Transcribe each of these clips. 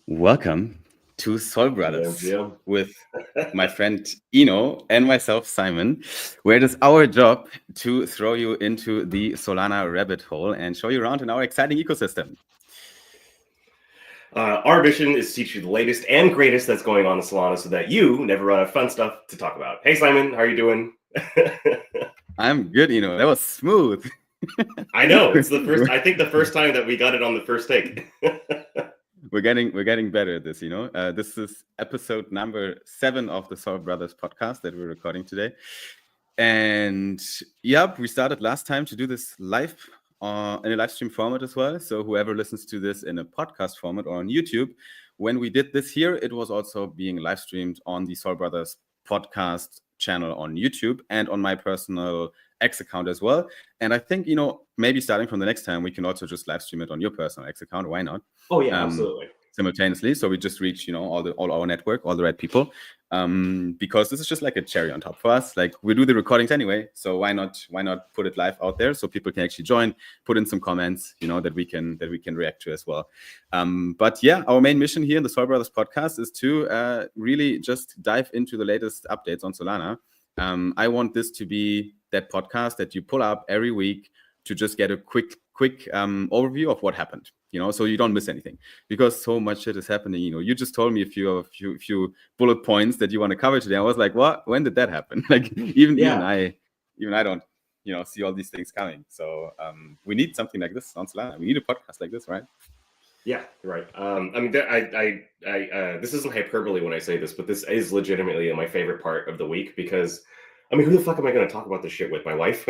Welcome to Soul Brothers Jim. with my friend Eno and myself, Simon, where it is our job to throw you into the Solana rabbit hole and show you around in our exciting ecosystem. Our mission is to teach you the latest and greatest that's going on in Solana so that you never run out of fun stuff to talk about. Hey, Simon, how are you doing? I'm good, Eno. That was smooth. I know. It's I think the first time that we got it on the first take. We're getting better at this, This is episode number 7 of the Soul Brothers podcast that we're recording today. And yep, we started last time to do this live in a live stream format as well. So whoever listens to this in a podcast format or on YouTube, when we did this here, it was also being live streamed on the Soul Brothers podcast channel on YouTube and on my personal X account as well. And I think, maybe starting from the next time, we can also just live stream it on your personal X account. Why not? Oh, yeah, absolutely. Simultaneously. So we just reach, all our network, all the right people. Because this is just like a cherry on top for us. Like we do the recordings anyway. So why not put it live out there so people can actually join, put in some comments, that we can react to as well. But yeah, our main mission here in the Soul Brothers podcast is to really just dive into the latest updates on Solana. I want this to be that podcast that you pull up every week to just get a quick overview of what happened, so you don't miss anything, because so much shit is happening. You just told me a few bullet points that you want to cover today. I was like, what? When did that happen? Like even I don't, see all these things coming. So we need something like this on Solana. We need a podcast like this, right? Yeah, right. This isn't hyperbole when I say this, but this is legitimately my favorite part of the week because, who the fuck am I going to talk about this shit with? My wife?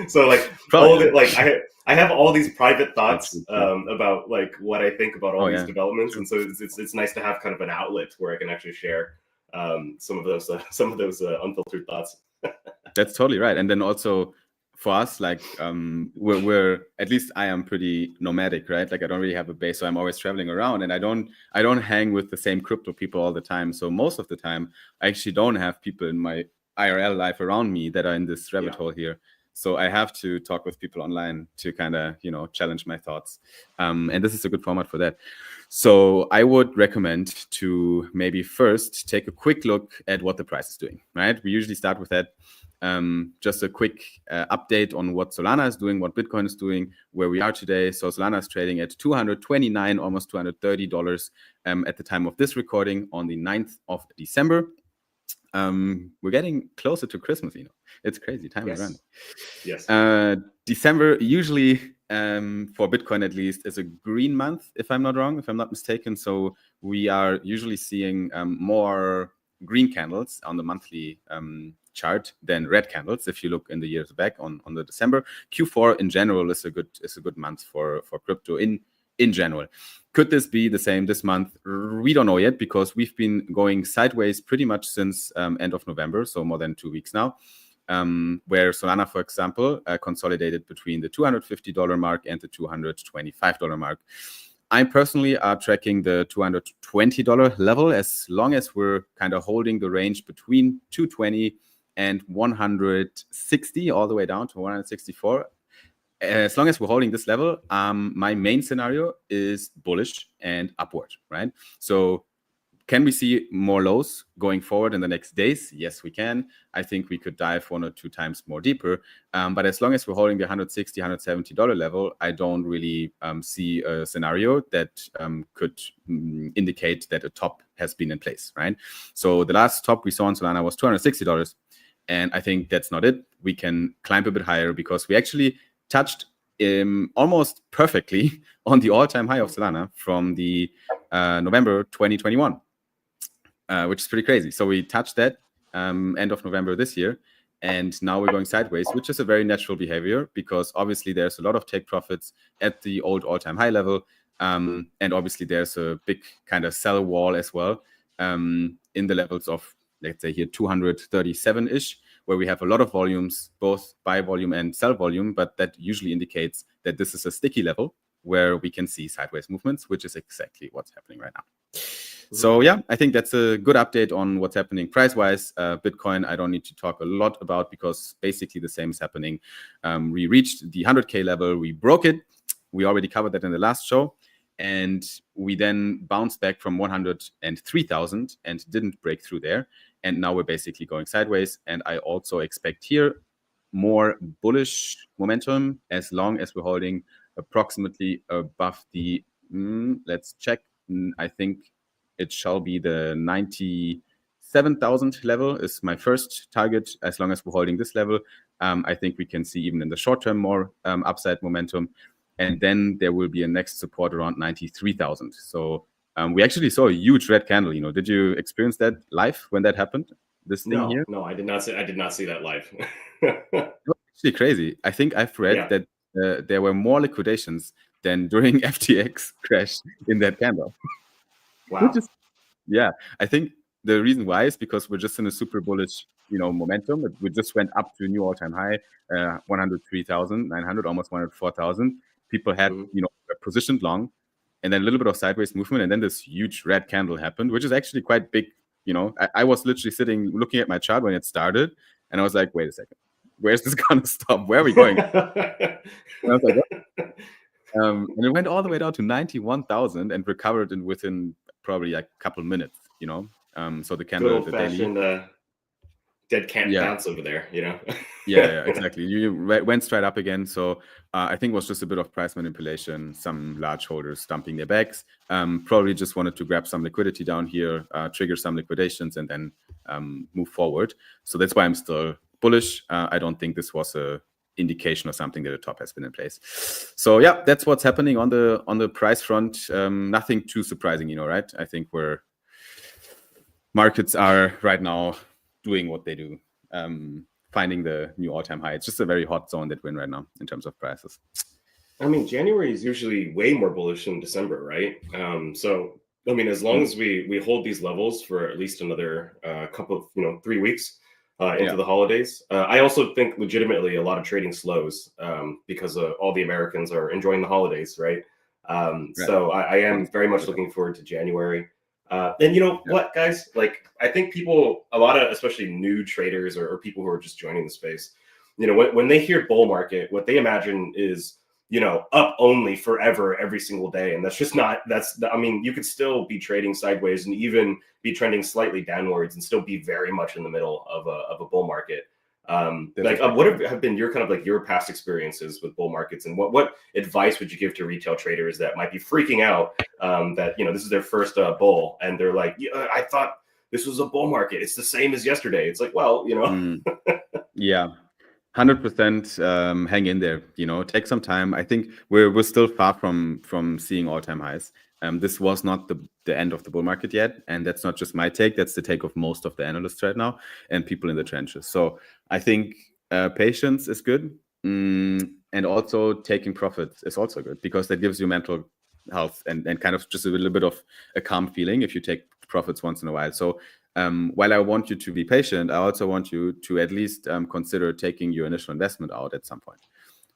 So like, all of it, like I have all these private thoughts about like what I think about all these developments, and so it's nice to have kind of an outlet where I can actually share some of those unfiltered thoughts. That's totally right. And then also for us, like we're at least I am pretty nomadic, right? Like I don't really have a base, so I'm always traveling around, and I don't hang with the same crypto people all the time. So most of the time, I actually don't have people in my IRL life around me that are in this rabbit hole here. So I have to talk with people online to kind of, challenge my thoughts. And this is a good format for that. So I would recommend to maybe first take a quick look at what the price is doing, right? We usually start with that. Just a quick update on what Solana is doing, what Bitcoin is doing, where we are today. So Solana is trading at $229, almost $230 at the time of this recording on the 9th of December. We're getting closer to Christmas, It's crazy. Time is running. Yes. December usually, for Bitcoin at least, is a green month, if I'm not wrong, if I'm not mistaken. So we are usually seeing more green candles on the monthly chart than red candles. If you look in the years back on the December, Q4 in general is a good month for crypto in general. Could this be the same this month? We don't know yet, because we've been going sideways pretty much since end of November, so more than 2 weeks now, where Solana, for example, consolidated between the $250 mark and the $225 mark. I personally are tracking the $220 level as long as we're kind of holding the range between 220 and 160 all the way down to 164. As long as we're holding this level, my main scenario is bullish and upward, right? So can we see more lows going forward in the next days? Yes, we can. I think we could dive 1 or 2 times more deeper. But as long as we're holding the $160, $170 level, I don't really see a scenario that could indicate that a top has been in place, right? So the last top we saw on Solana was $260. And I think that's not it. We can climb a bit higher because we actually touched almost perfectly on the all-time high of Solana from the November 2021, which is pretty crazy. So we touched that end of November this year, and now we're going sideways, which is a very natural behavior because obviously there's a lot of take profits at the old all-time high level, and obviously there's a big kind of sell wall as well in the levels of, let's say here, 237-ish, where we have a lot of volumes, both buy volume and sell volume, but that usually indicates that this is a sticky level where we can see sideways movements, which is exactly what's happening right now. So yeah, I think that's a good update on what's happening price-wise. Bitcoin, I don't need to talk a lot about because basically the same is happening. We reached the 100K level, we broke it. We already covered that in the last show. And we then bounced back from 103,000 and didn't break through there. And now we're basically going sideways. And I also expect here more bullish momentum as long as we're holding approximately above the, let's check. I think it shall be the 97,000 level is my first target. As long as we're holding this level, I think we can see even in the short term more upside momentum. And then there will be a next support around 93,000. So we actually saw a huge red candle. Did you experience that live when that happened? This thing here? No, I did not see that live. Actually crazy. I think I've read that there were more liquidations than during FTX crash in that candle. Wow. I think the reason why is because we're just in a super bullish, momentum. We just went up to a new all-time high, 103,900, almost 104,000. People had, positioned long, and then a little bit of sideways movement, and then this huge red candle happened, which is actually quite big. I was literally sitting looking at my chart when it started, and I was like, wait a second, where's this gonna stop? Where are we going? And I was like, what? And it went all the way down to 91,000 and recovered within probably like a couple minutes. So the candle, good old-fashioned dead cat bounce over there, yeah, exactly. You went straight up again. So I think it was just a bit of price manipulation, some large holders dumping their bags, probably just wanted to grab some liquidity down here, trigger some liquidations, and then move forward. So that's why I'm still bullish. I don't think this was a indication or something that the top has been in place. So yeah, that's what's happening on the price front. Nothing too surprising, right? I think markets are right now doing what they do, finding the new all-time high. It's just a very hot zone that we're in right now in terms of prices. I mean, January is usually way more bullish than December, right? So I mean, as long as we hold these levels for at least another couple of 3 weeks into the holidays, I also think legitimately a lot of trading slows because all the Americans are enjoying the holidays, right? So I am very much looking forward to January. And what, guys? Like, I think a lot of especially new traders or people who are just joining the space, when they hear bull market, what they imagine is, up only forever every single day. And that's just not, I mean, you could still be trading sideways and even be trending slightly downwards and still be very much in the middle of a bull market. What have been your past experiences with bull markets, and what advice would you give to retail traders that might be freaking out that this is their first bull and they're like, I thought this was a bull market, it's the same as yesterday. It's like, well, Yeah, 100% hang in there, take some time. I think we're still far from seeing all-time highs. This was not the end of the bull market yet, and that's not just my take, that's the take of most of the analysts right now and people in the trenches. So I think patience is good, and also taking profits is also good, because that gives you mental health and kind of just a little bit of a calm feeling if you take profits once in a while. So while I want you to be patient, I also want you to at least consider taking your initial investment out at some point.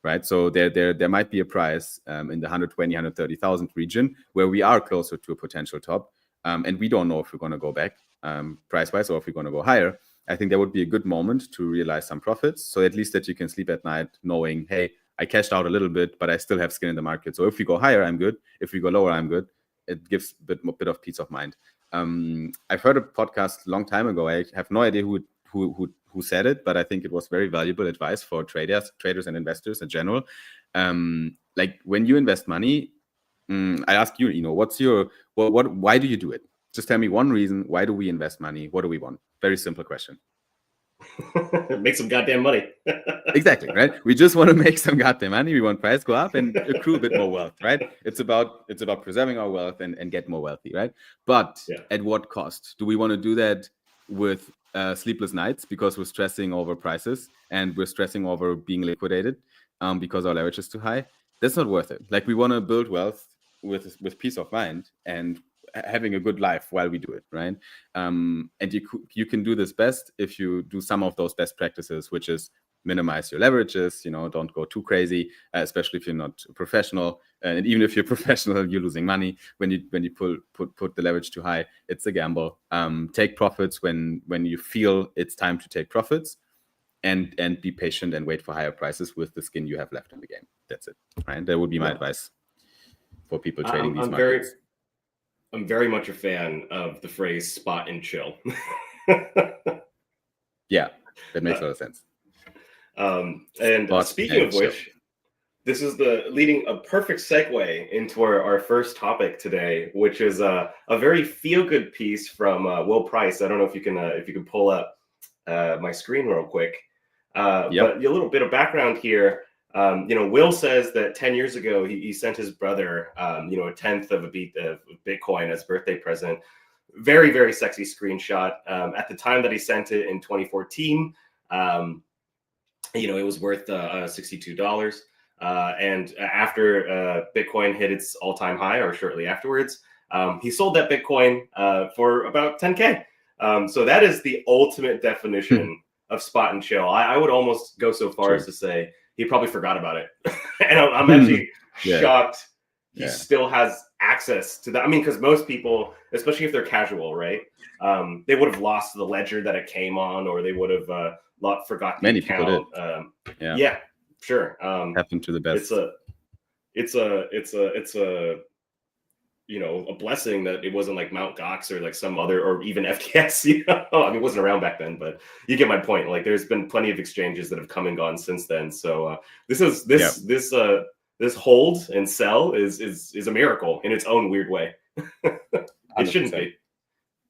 Right, so there might be a price in the 120, 130,000 region where we are closer to a potential top, and we don't know if we're going to go back price-wise or if we're going to go higher. I think that would be a good moment to realize some profits, so at least that you can sleep at night knowing, hey, I cashed out a little bit, but I still have skin in the market. So if we go higher, I'm good. If we go lower, I'm good. It gives a bit of peace of mind. I've heard a podcast a long time ago. I have no idea who said it, but I think it was very valuable advice for traders and investors in general. Like when you invest money, I ask you, why do you do it? Just tell me one reason. Why do we invest money? What do we want? Very simple question. Make some goddamn money. Exactly, right? We just want to make some goddamn money. We want price go up and accrue a bit more wealth, right? It's about preserving our wealth and get more wealthy, right? But at what cost? Do we want to do that with sleepless nights because we're stressing over prices and we're stressing over being liquidated because our leverage is too high? That's not worth it. Like, we want to build wealth with peace of mind and having a good life while we do it, right? And you can do this best if you do some of those best practices, which is minimize your leverages, don't go too crazy, especially if you're not a professional. And even if you're professional, you're losing money when you put the leverage too high. It's a gamble. Take profits when you feel it's time to take profits, and be patient and wait for higher prices with the skin you have left in the game. That's it, right? That would be my advice. for people trading these markets. I'm very much a fan of the phrase "spot and chill." Yeah, that makes a lot of sense. Speaking of which, this is leading a perfect segue into our first topic today, which is a very feel-good piece from Will Price. I don't know if you can pull up my screen real quick. But a little bit of background here. Will says that 10 years ago he sent his brother, a tenth of a Bitcoin as a birthday present. Very, very sexy screenshot. At the time that he sent it in 2014, it was worth $62. And after Bitcoin hit its all-time high, or shortly afterwards, he sold that Bitcoin for about 10K. So that is the ultimate definition of spot and chill. I would almost go so far as to say he probably forgot about it. And I'm actually shocked he still has access to that. I mean, because most people, especially if they're casual, right? They would have lost the ledger that it came on, or they would have forgotten the account. People did. Yeah, sure. Happened to the best. It's a a blessing that it wasn't like Mt. Gox or like some other, or even FTX. I mean, it wasn't around back then, but you get my point. Like, there's been plenty of exchanges that have come and gone since then. So this hold and sell is a miracle in its own weird way. It shouldn't be.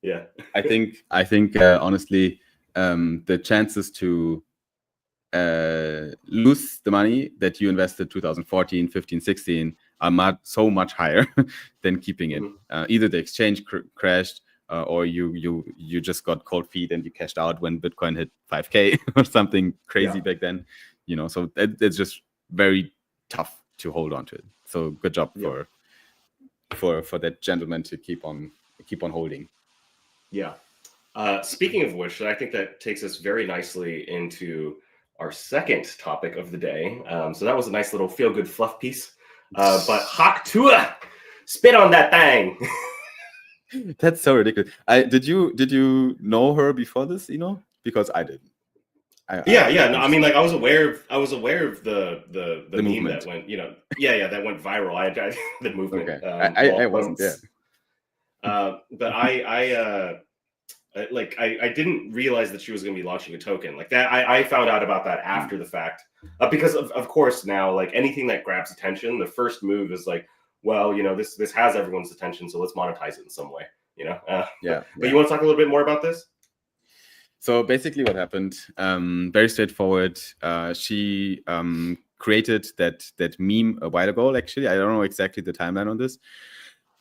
Yeah, I think honestly, the chances to lose the money that you invested 2014, 15, 16 are so much higher than keeping it. Either the exchange crashed, or you just got cold feet and you cashed out when Bitcoin hit 5K or something crazy back then. So it's just very tough to hold on to it. So good job for that gentleman to keep on holding. Yeah. Speaking of which, I think that takes us very nicely into our second topic of the day. So that was a nice little feel-good fluff piece. But Hawk Tua, spit on that thing. That's so ridiculous. Did you know her before this, Because I didn't. I mean, like, I was aware of the meme movement that went, that went viral. The movement. Okay. I wasn't there. But I didn't realize that she was going to be launching a token like that. I found out about that after the fact, because of course now, like, anything that grabs attention, the first move is like, well, this has everyone's attention, so let's monetize it in some way, But you want to talk a little bit more about this? So basically what happened, very straightforward. She created that meme a while ago, actually. I don't know exactly the timeline on this.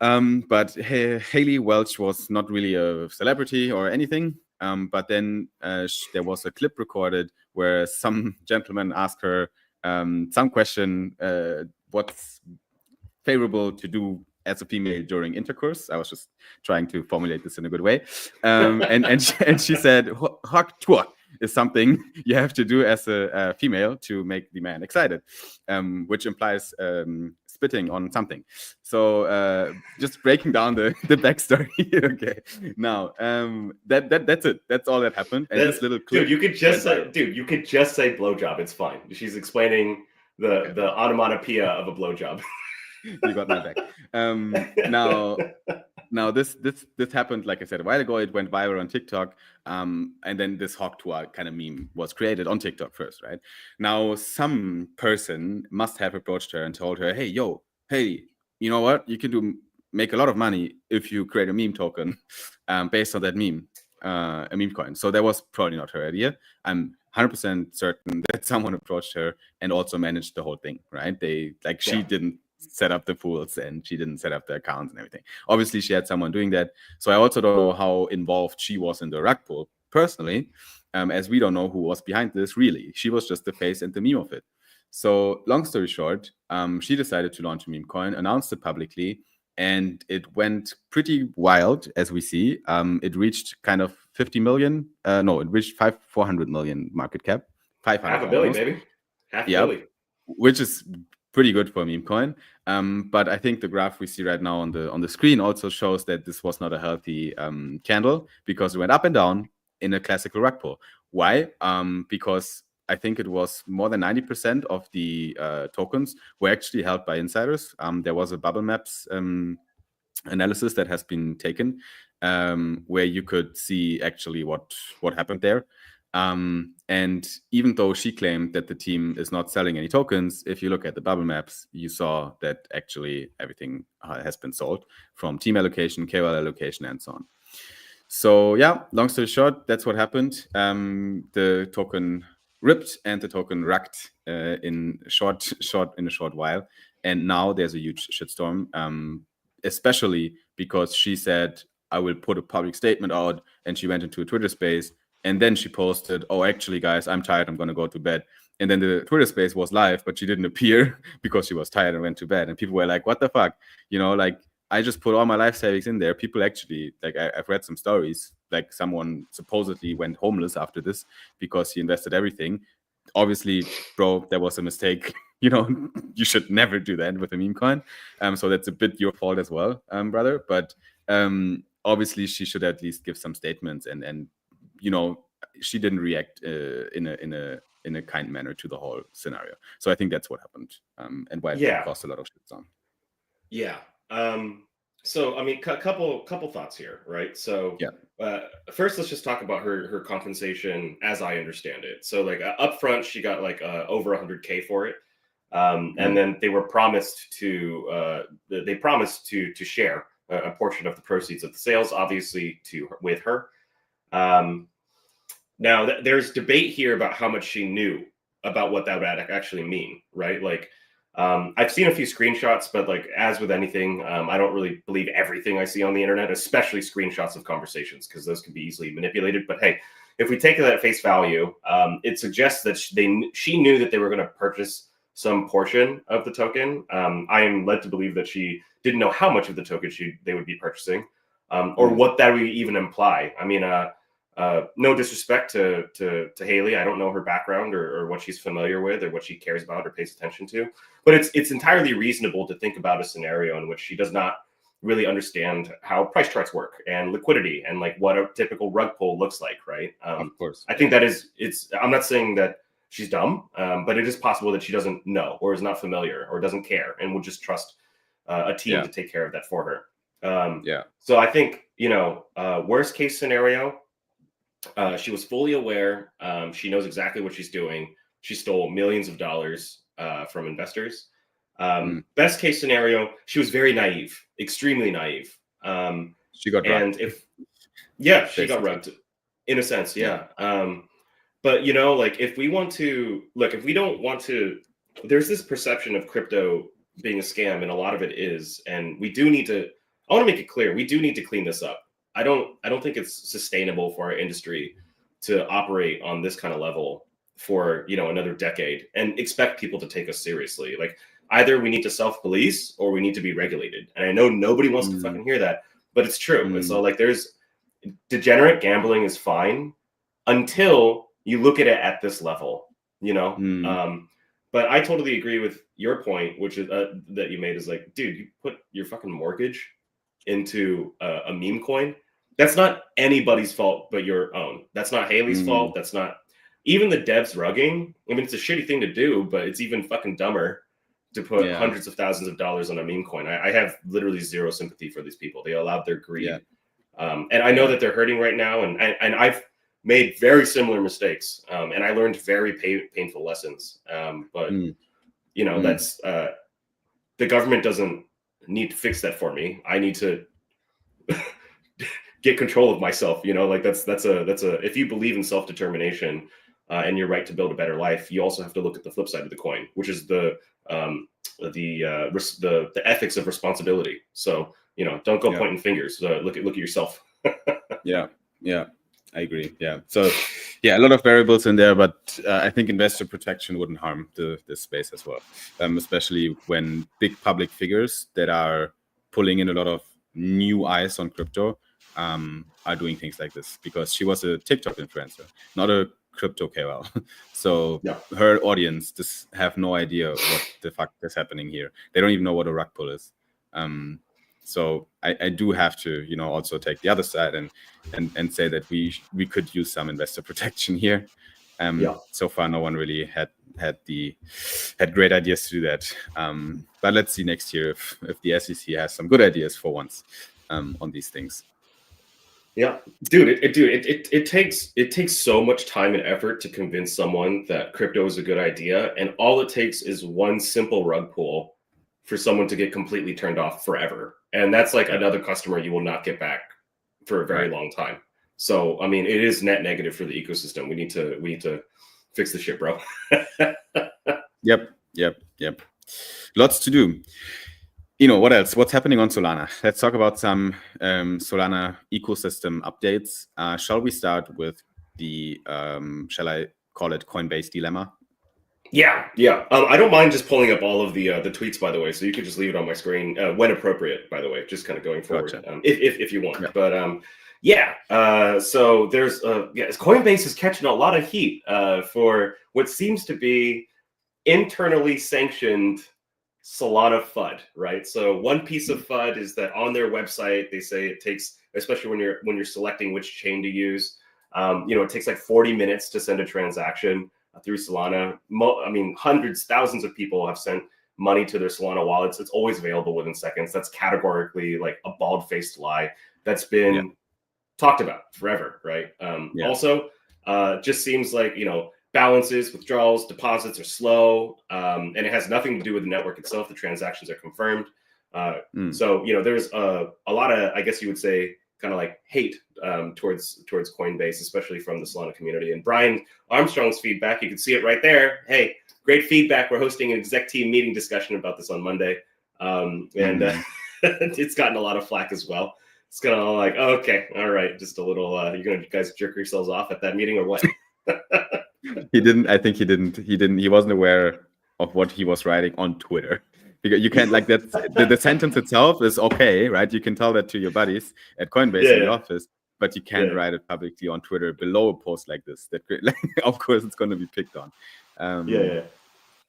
But Haley Welch was not really a celebrity or anything. But then there was a clip recorded where some gentleman asked her some question, what's favorable to do as a female during intercourse. I was just trying to formulate this in a good way. And she said, Hawk Tua is something you have to do as a female to make the man excited, which implies spitting on something. So just breaking down the backstory. Okay, now that's it. That's all that happened. And this little clip, you could just say blowjob. It's fine. She's explaining the onomatopoeia of a blowjob. You got my back. Now this happened, like I said, a while ago. It went viral on TikTok, and then this Hawk Tua kind of meme was created on TikTok first, right? Now some person must have approached her and told her, hey, you know what? You can make a lot of money if you create a meme token based on that meme, a meme coin. So that was probably not her idea. I'm 100% certain that someone approached her and also managed the whole thing, right? She didn't set up the pools and she didn't set up the accounts and everything. Obviously, she had someone doing that. So I also don't know how involved she was in the rug pull personally, as we don't know who was behind this really. She was just the face and the meme of it. So long story short, she decided to launch a meme coin, announced it publicly, and it went pretty wild, as we see. It reached kind of 50 million. It reached 400 million market cap. 500 half a billion, maybe. Half a billion. Which is pretty good for a meme coin. But I think the graph we see right now on the screen also shows that this was not a healthy candle, because it went up and down in a classical rug pull. Why? Because I think it was more than 90% of the tokens were actually held by insiders. There was a bubble maps analysis that has been taken where you could see actually what happened there. And even though she claimed that the team is not selling any tokens, if you look at the bubble maps, you saw that actually everything has been sold, from team allocation, KOL allocation, and so on. So yeah, long story short, that's what happened. The token ripped and the token wrecked in a short while, and now there's a huge shitstorm. Especially because she said, I will put a public statement out, and she went into a Twitter space, and then she posted, oh, actually, guys, I'm tired, I'm going to go to bed. And then the Twitter space was live, but she didn't appear because she was tired and went to bed. And people were like, what the fuck? Like, I just put all my life savings in there. People actually, like, I've read some stories, like someone supposedly went homeless after this because he invested everything. Obviously, bro, there was a mistake. You should never do that with a meme coin. So that's a bit your fault as well, brother. But obviously, she should at least give some statements, and she didn't react in a kind manner to the whole scenario. So I think that's what happened, and why it caused a lot of shit on. Yeah. So I mean, couple thoughts here, right? So first, let's just talk about her compensation as I understand it. So like up front, she got like over 100K for it. And then they were promised to share a portion of the proceeds of the sales, obviously with her. Now there's debate here about how much she knew about what that would actually mean, right? Like, I've seen a few screenshots, but like as with anything, I don't really believe everything I see on the internet, especially screenshots of conversations, because those can be easily manipulated. But hey, if we take it at face value, it suggests that she knew that they were going to purchase some portion of the token. I am led to believe that she didn't know how much of the token they would be purchasing, or what that would even imply. I mean, no disrespect to Haley. I don't know her background or what she's familiar with or what she cares about or pays attention to. But it's entirely reasonable to think about a scenario in which she does not really understand how price charts work and liquidity and like what a typical rug pull looks like, right? Of course. I think I'm not saying that she's dumb, but it is possible that she doesn't know or is not familiar or doesn't care and will just trust a team to take care of that for her. So I think, worst case scenario, she was fully aware. She knows exactly what she's doing. She stole millions of dollars from investors. Best case scenario, she was very naive, extremely naive. She got rugged. She got rugged in a sense. But like if we don't want to, there's this perception of crypto being a scam, and a lot of it is, and I want to make it clear, we do need to clean this up. I don't think it's sustainable for our industry to operate on this kind of level for another decade and expect people to take us seriously. Like either we need to self-police or we need to be regulated. And I know nobody wants to fucking hear that, but it's true. And so like there's degenerate gambling is fine until you look at it at this level, but I totally agree with your point, which is that you made, is like, dude, you put your fucking mortgage into a meme coin. That's not anybody's fault but your own. That's not Haley's fault. That's not even the devs rugging. I mean, it's a shitty thing to do, but it's even fucking dumber to put hundreds of thousands of dollars on a meme coin. I have literally zero sympathy for these people. They allowed their greed. And I know that they're hurting right now. And I've made very similar mistakes. And I learned very painful lessons. But that's the government doesn't need to fix that for me. I need to get control of myself. Like that's a if you believe in self-determination and your right to build a better life, you also have to look at the flip side of the coin, which is the ethics of responsibility. So don't go pointing fingers. Look at yourself. I agree. So a lot of variables in there, but I think investor protection wouldn't harm this space as well, especially when big public figures that are pulling in a lot of new eyes on crypto are doing things like this, because she was a TikTok influencer, not a crypto KOL. So her audience just have no idea what the fuck is happening here. They don't even know what a rug pull is. So I do have to, also take the other side and say that we could use some investor protection here. So far, no one really had great ideas to do that. But let's see next year if the SEC has some good ideas for once on these things. Yeah, dude, it takes so much time and effort to convince someone that crypto is a good idea, and all it takes is one simple rug pull for someone to get completely turned off forever, and that's like another customer you will not get back for a very long time. So, I mean, it is net negative for the ecosystem. We need to fix the shit, bro. Yep. Lots to do. What else? What's happening on Solana? Let's talk about some Solana ecosystem updates. Shall we start with the, shall I call it Coinbase dilemma? Yeah. I don't mind just pulling up all of the tweets, by the way, so you can just leave it on my screen when appropriate, by the way, just kind of going forward, if you want. Yeah. But so there's Coinbase is catching a lot of heat for what seems to be internally sanctioned Solana FUD, right? So one piece of FUD is that on their website, they say it takes, especially when you're selecting which chain to use, it takes like 40 minutes to send a transaction through Solana. I mean, hundreds, thousands of people have sent money to their Solana wallets. It's always available within seconds. That's categorically like a bald-faced lie that's been talked about forever, right? Also, just seems like, balances, withdrawals, deposits are slow, and it has nothing to do with the network itself. The transactions are confirmed. So, there's a lot of, I guess you would say, kind of like hate towards Coinbase, especially from the Solana community. And Brian Armstrong's feedback, you can see it right there. Hey, great feedback. We're hosting an exec team meeting discussion about this on Monday. It's gotten a lot of flack as well. It's kind of like, oh, okay, all right, just a little, you're going to guys jerk yourselves off at that meeting or what? He didn't. He wasn't aware of what he was writing on Twitter. Because you can't, like, that. The sentence itself is okay, right? You can tell that to your buddies at Coinbase in the office, but you can't write it publicly on Twitter below a post like this. That, of course, it's going to be picked on.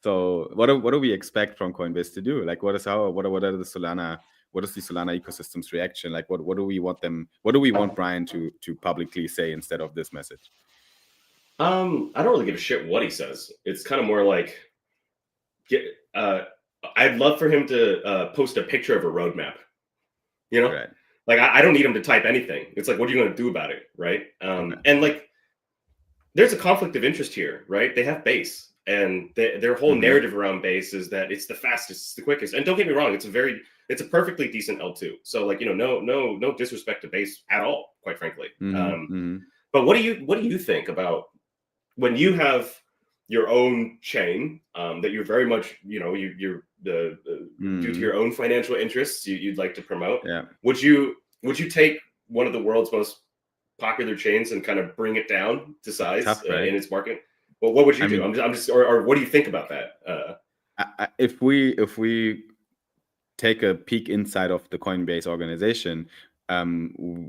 So what do we expect from Coinbase to do? Like, what is the Solana ecosystem's reaction? Like, what do we want them? What do we want Brian to publicly say instead of this message? I don't really give a shit what he says. It's kind of more like, I'd love for him to post a picture of a roadmap. Right. Like I don't need him to type anything. It's like, what are you going to do about it, right? And like, there's a conflict of interest here, right? They have Base, and their whole narrative around Base is that it's the fastest, it's the quickest. And don't get me wrong, it's a perfectly decent L2. So like, no disrespect to Base at all, quite frankly. But what do you think about when you have your own chain that you're very much, you're due to your own financial interests you'd like to promote? Would you take one of the world's most popular chains and kind of bring it down to size in its market? Well, what would you do? I'm just, or what do you think about that? If we take a peek inside of the Coinbase organization,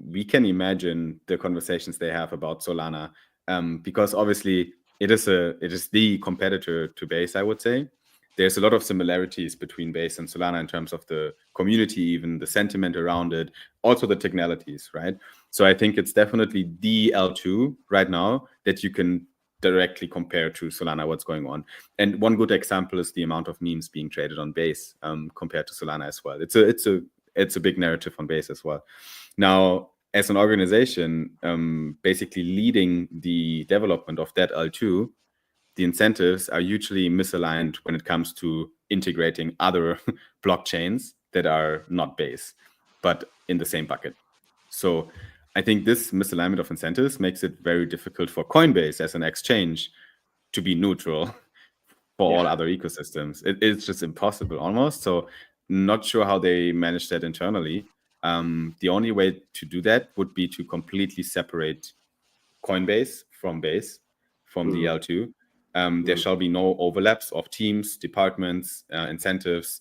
we can imagine the conversations they have about Solana, because obviously it is the competitor to Base, I would say. There's a lot of similarities between Base and Solana in terms of the community, even the sentiment around it, also the technicalities, right? So I think it's definitely the L2 right now that you can directly compare to Solana, what's going on. And one good example is the amount of memes being traded on Base compared to Solana as well. It's a big narrative on Base as well. Now, as an organization, basically leading the development of that L2, the incentives are hugely misaligned when it comes to integrating other blockchains that are not Base, but in the same bucket. So I think this misalignment of incentives makes it very difficult for Coinbase as an exchange to be neutral for all other ecosystems. It's just impossible almost. So not sure how they manage that internally. The only way to do that would be to completely separate Coinbase from Base, from the L2. There shall be no overlaps of teams, departments, incentives.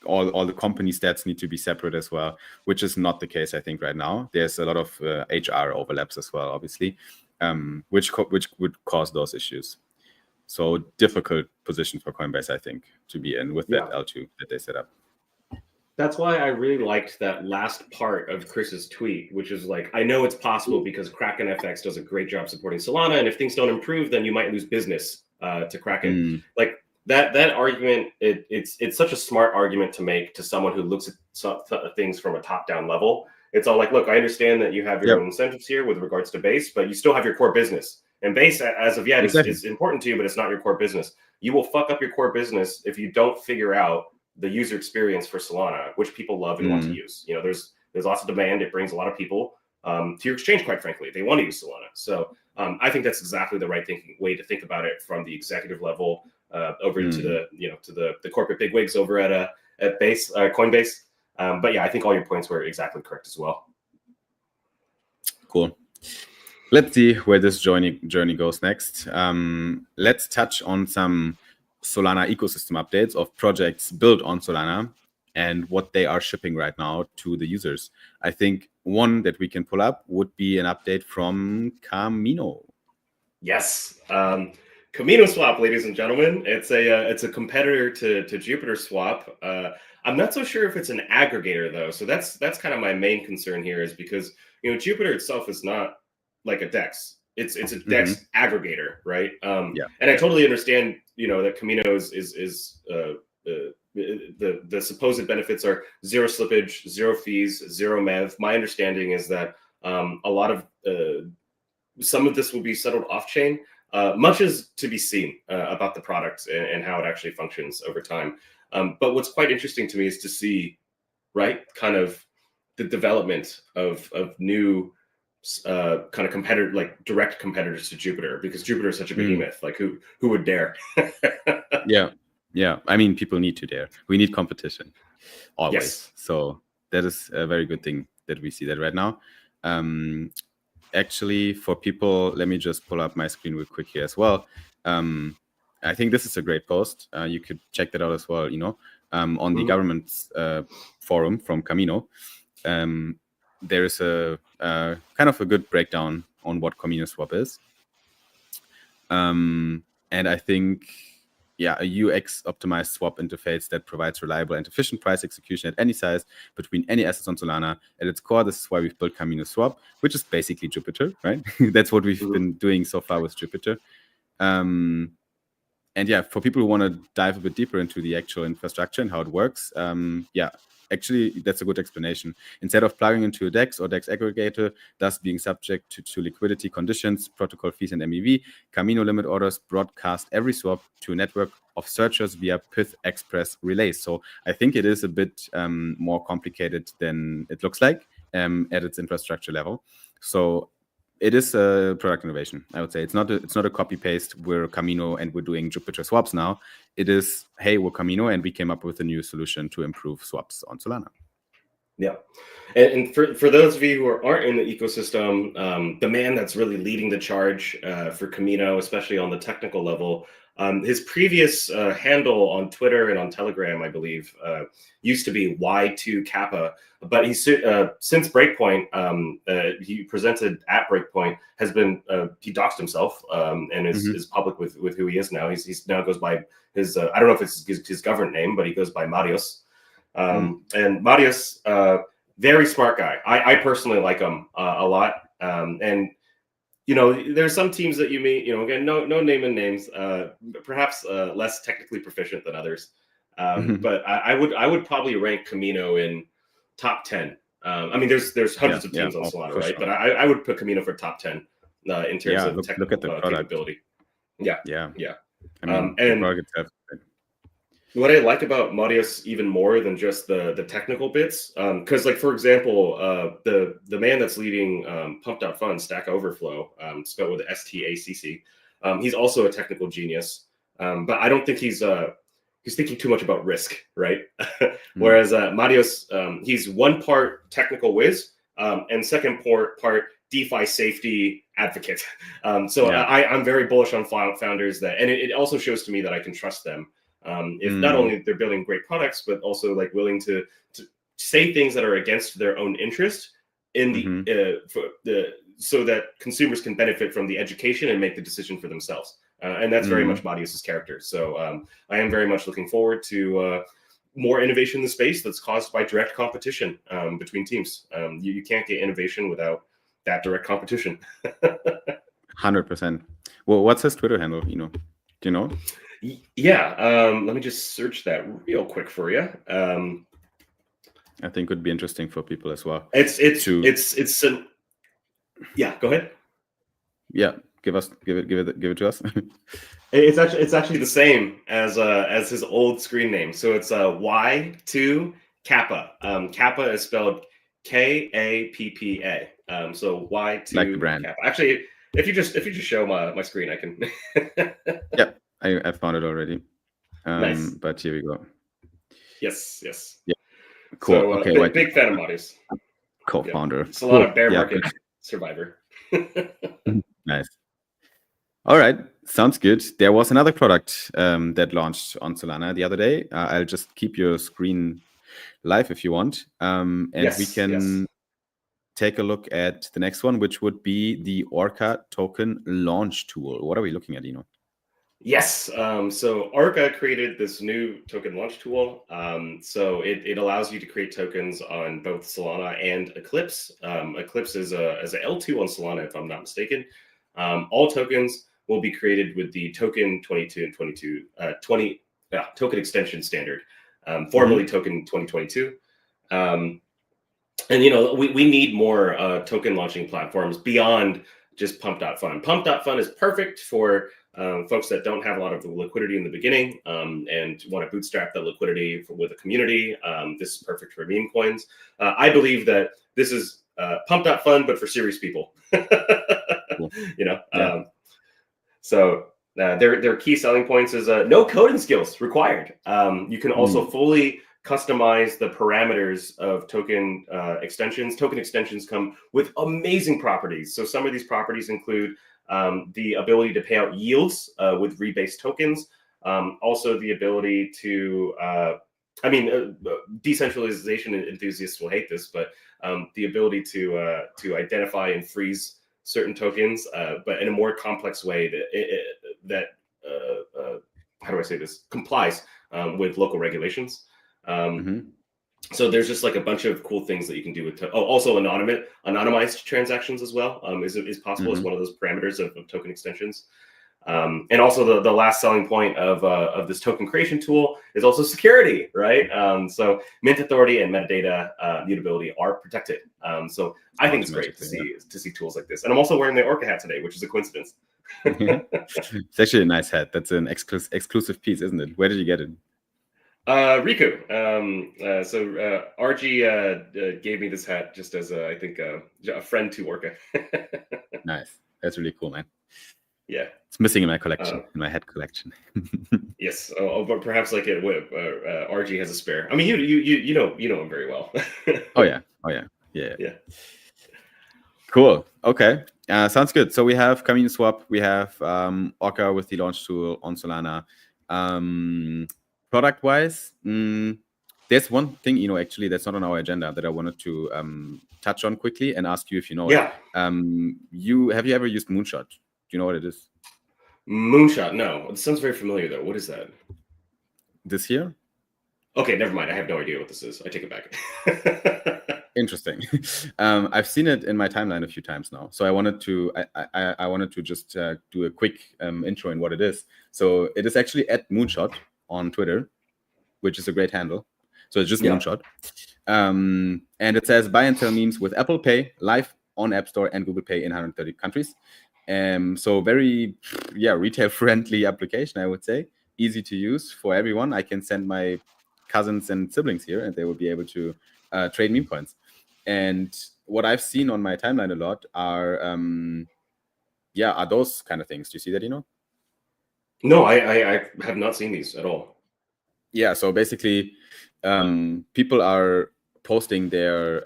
All the company stats need to be separate as well, which is not the case, I think, right now. There's a lot of HR overlaps as well, obviously, which would cause those issues. So difficult position for Coinbase, I think, to be in with that L2 that they set up. That's why I really liked that last part of Chris's tweet, which is like, I know it's possible because Kraken FX does a great job supporting Solana, and if things don't improve, then you might lose business to Kraken. Like that argument, it's such a smart argument to make to someone who looks at things from a top-down level. It's all like, look, I understand that you have your own incentives here with regards to Base, but you still have your core business. And Base, as of yet, is important to you, but it's not your core business. You will fuck up your core business if you don't figure out the user experience for Solana, which people love and want to use. You know, there's lots of demand. It brings a lot of people to your exchange, quite frankly. They want to use Solana. So I think that's exactly the right way to think about it from the executive level over to the corporate bigwigs over at Base, Coinbase. But yeah, I think all your points were exactly correct as well. Cool. Let's see where this journey goes next. Let's touch on some Solana ecosystem updates of projects built on Solana and what they are shipping right now to the users. I think one that we can pull up would be an update from Camino. Yes. Camino Swap, ladies and gentlemen. It's a competitor to Jupiter Swap. I'm not so sure if it's an aggregator though. So that's kind of my main concern here, is because Jupiter itself is not like a DEX. It's a DEX aggregator, right? And I totally understand that Camino is the supposed benefits are zero slippage, zero fees, zero MEV. My understanding is that a lot of some of this will be settled off chain. Much is to be seen about the product and how it actually functions over time. But what's quite interesting to me is to see, right, kind of the development of new kind of competitor, like direct competitors to Jupiter, because Jupiter is such a behemoth. Like who would dare? Yeah. I mean, people need to dare. We need competition always. Yes. So that is a very good thing that we see that right now. Actually, for people, let me just pull up my screen real quick here as well. I think this is a great post. You could check that out as well, on the government's forum from Camino. There is a kind of a good breakdown on what Camino Swap is. And I think, a UX optimized swap interface that provides reliable and efficient price execution at any size between any assets on Solana. At its core, this is why we've built Camino Swap, which is basically Jupiter, right? That's what we've been doing so far with Jupiter. And for people who want to dive a bit deeper into the actual infrastructure and how it works, actually, that's a good explanation. Instead of plugging into a DEX or DEX aggregator, thus being subject to liquidity conditions, protocol fees, and MEV, Camino limit orders broadcast every swap to a network of searchers via Pyth Express relays. So I think it is a bit more complicated than it looks like at its infrastructure level. So it is a product innovation, I would say. It's not a copy paste. We're Camino and we're doing Jupiter swaps now. It is, hey, we're Camino and we came up with a new solution to improve swaps on Solana. Yeah, and for those of you who aren't in the ecosystem, the man that's really leading the charge for Camino, especially on the technical level, his previous handle on Twitter and on Telegram, I believe, used to be Y2 Kappa, but he's since Breakpoint, he presented at Breakpoint, has been he doxed himself and is public with who he is now. He's now goes by his I don't know if it's his government name, but he goes by Marius. And Marius, very smart guy. I personally like him a lot. And there's some teams that you meet, again, no naming names, perhaps less technically proficient than others. But I would probably rank Camino in top 10. I mean, there's hundreds of teams on Solana, right? Sure. But I would put Camino for top 10 in terms of technical look at the capability. Yeah. I mean, and what I like about Marius even more than just the technical bits, because like for example, the man that's leading Pumped Out Funds, Stack Overflow, spelled with STACC, he's also a technical genius, but I don't think he's thinking too much about risk, right? Whereas Marius, he's one part technical whiz, and second part DeFi safety advocate. I'm very bullish on founders that, and it also shows to me that I can trust them. If not only they're building great products, but also like willing to say things that are against their own interest in so that consumers can benefit from the education and make the decision for themselves. And that's very much Marius's character. So I am very much looking forward to more innovation in the space that's caused by direct competition between teams. You can't get innovation without that direct competition. 100%. Well, what's his Twitter handle? Do you know? Yeah. Let me just search that real quick for you. I think would be interesting for people as well. Yeah. Go ahead. Yeah. Give it to us. It's actually the same as his old screen name. So it's Y2 Kappa. Kappa is spelled Kappa. So Y2 like the brand. Kappa. Actually, if you just show my screen, I can. Yeah, I found it already. Nice. But here we go. Yes. Yeah. Cool. So, okay. Big fan of Marius. Co-founder. It's a lot of bear market survivor. Nice. All right, sounds good. There was another product that launched on Solana the other day. I'll just keep your screen live if you want, and we can take a look at the next one, which would be the Orca token launch tool. What are we looking at, Eno? Yes. So Orca created this new token launch tool. So it allows you to create tokens on both Solana and Eclipse. Eclipse is a L2 on Solana, if I'm not mistaken. All tokens will be created with the token 22 and 20 token extension standard, formerly token 2022. And we need more token launching platforms beyond just Pump.Fun. Pump.Fun is perfect for folks that don't have a lot of liquidity in the beginning and want to bootstrap that liquidity with a community. This is perfect for meme coins. I believe that this is Pump.Fun, but for serious people. Cool. So their key selling points is no coding skills required. You can also fully customize the parameters of token extensions. Token extensions come with amazing properties. So some of these properties include the ability to pay out yields with rebased tokens. Also the ability to, decentralization enthusiasts will hate this, but the ability to identify and freeze certain tokens, but in a more complex way that how do I say this, complies with local regulations. So there's just like a bunch of cool things that you can do with also anonymized transactions as well is possible as one of those parameters of token extensions. And also the last selling point of this token creation tool is also security, right? So mint authority and metadata mutability are protected. So I think it's great to see tools like this. And I'm also wearing the Orca hat today, which is a coincidence. It's actually a nice hat. That's an exclusive piece, isn't it? Where did you get it? Riku. So RG gave me this hat just as I think a friend to Orca. Nice. That's really cool, man. Yeah, it's missing in my collection, in my head collection. Yes, but perhaps like RG has a spare. I mean, you know him very well. Oh yeah. Cool. Okay. Sounds good. So we have Kameen Swap. We have Orca with the launch tool on Solana. Product wise, there's one thing, actually, that's not on our agenda that I wanted to touch on quickly and ask you if you know it. Have you ever used Moonshot? Do you know what it is? Moonshot? No. It sounds very familiar, though. What is that? This here? Okay, never mind. I have no idea what this is. I take it back. Interesting. I've seen it in my timeline a few times now. So I wanted to just do a quick intro in what it is. So it is actually at Moonshot on Twitter, which is a great handle. So it's just Moonshot. And it says buy and sell memes with Apple Pay live on App Store and Google Pay in 130 countries. So very, retail friendly application, I would say. Easy to use for everyone. I can send my cousins and siblings here and they will be able to trade meme coins. And what I've seen on my timeline a lot are those kind of things. Do you see that, No, I have not seen these at all. Yeah, so basically people are posting their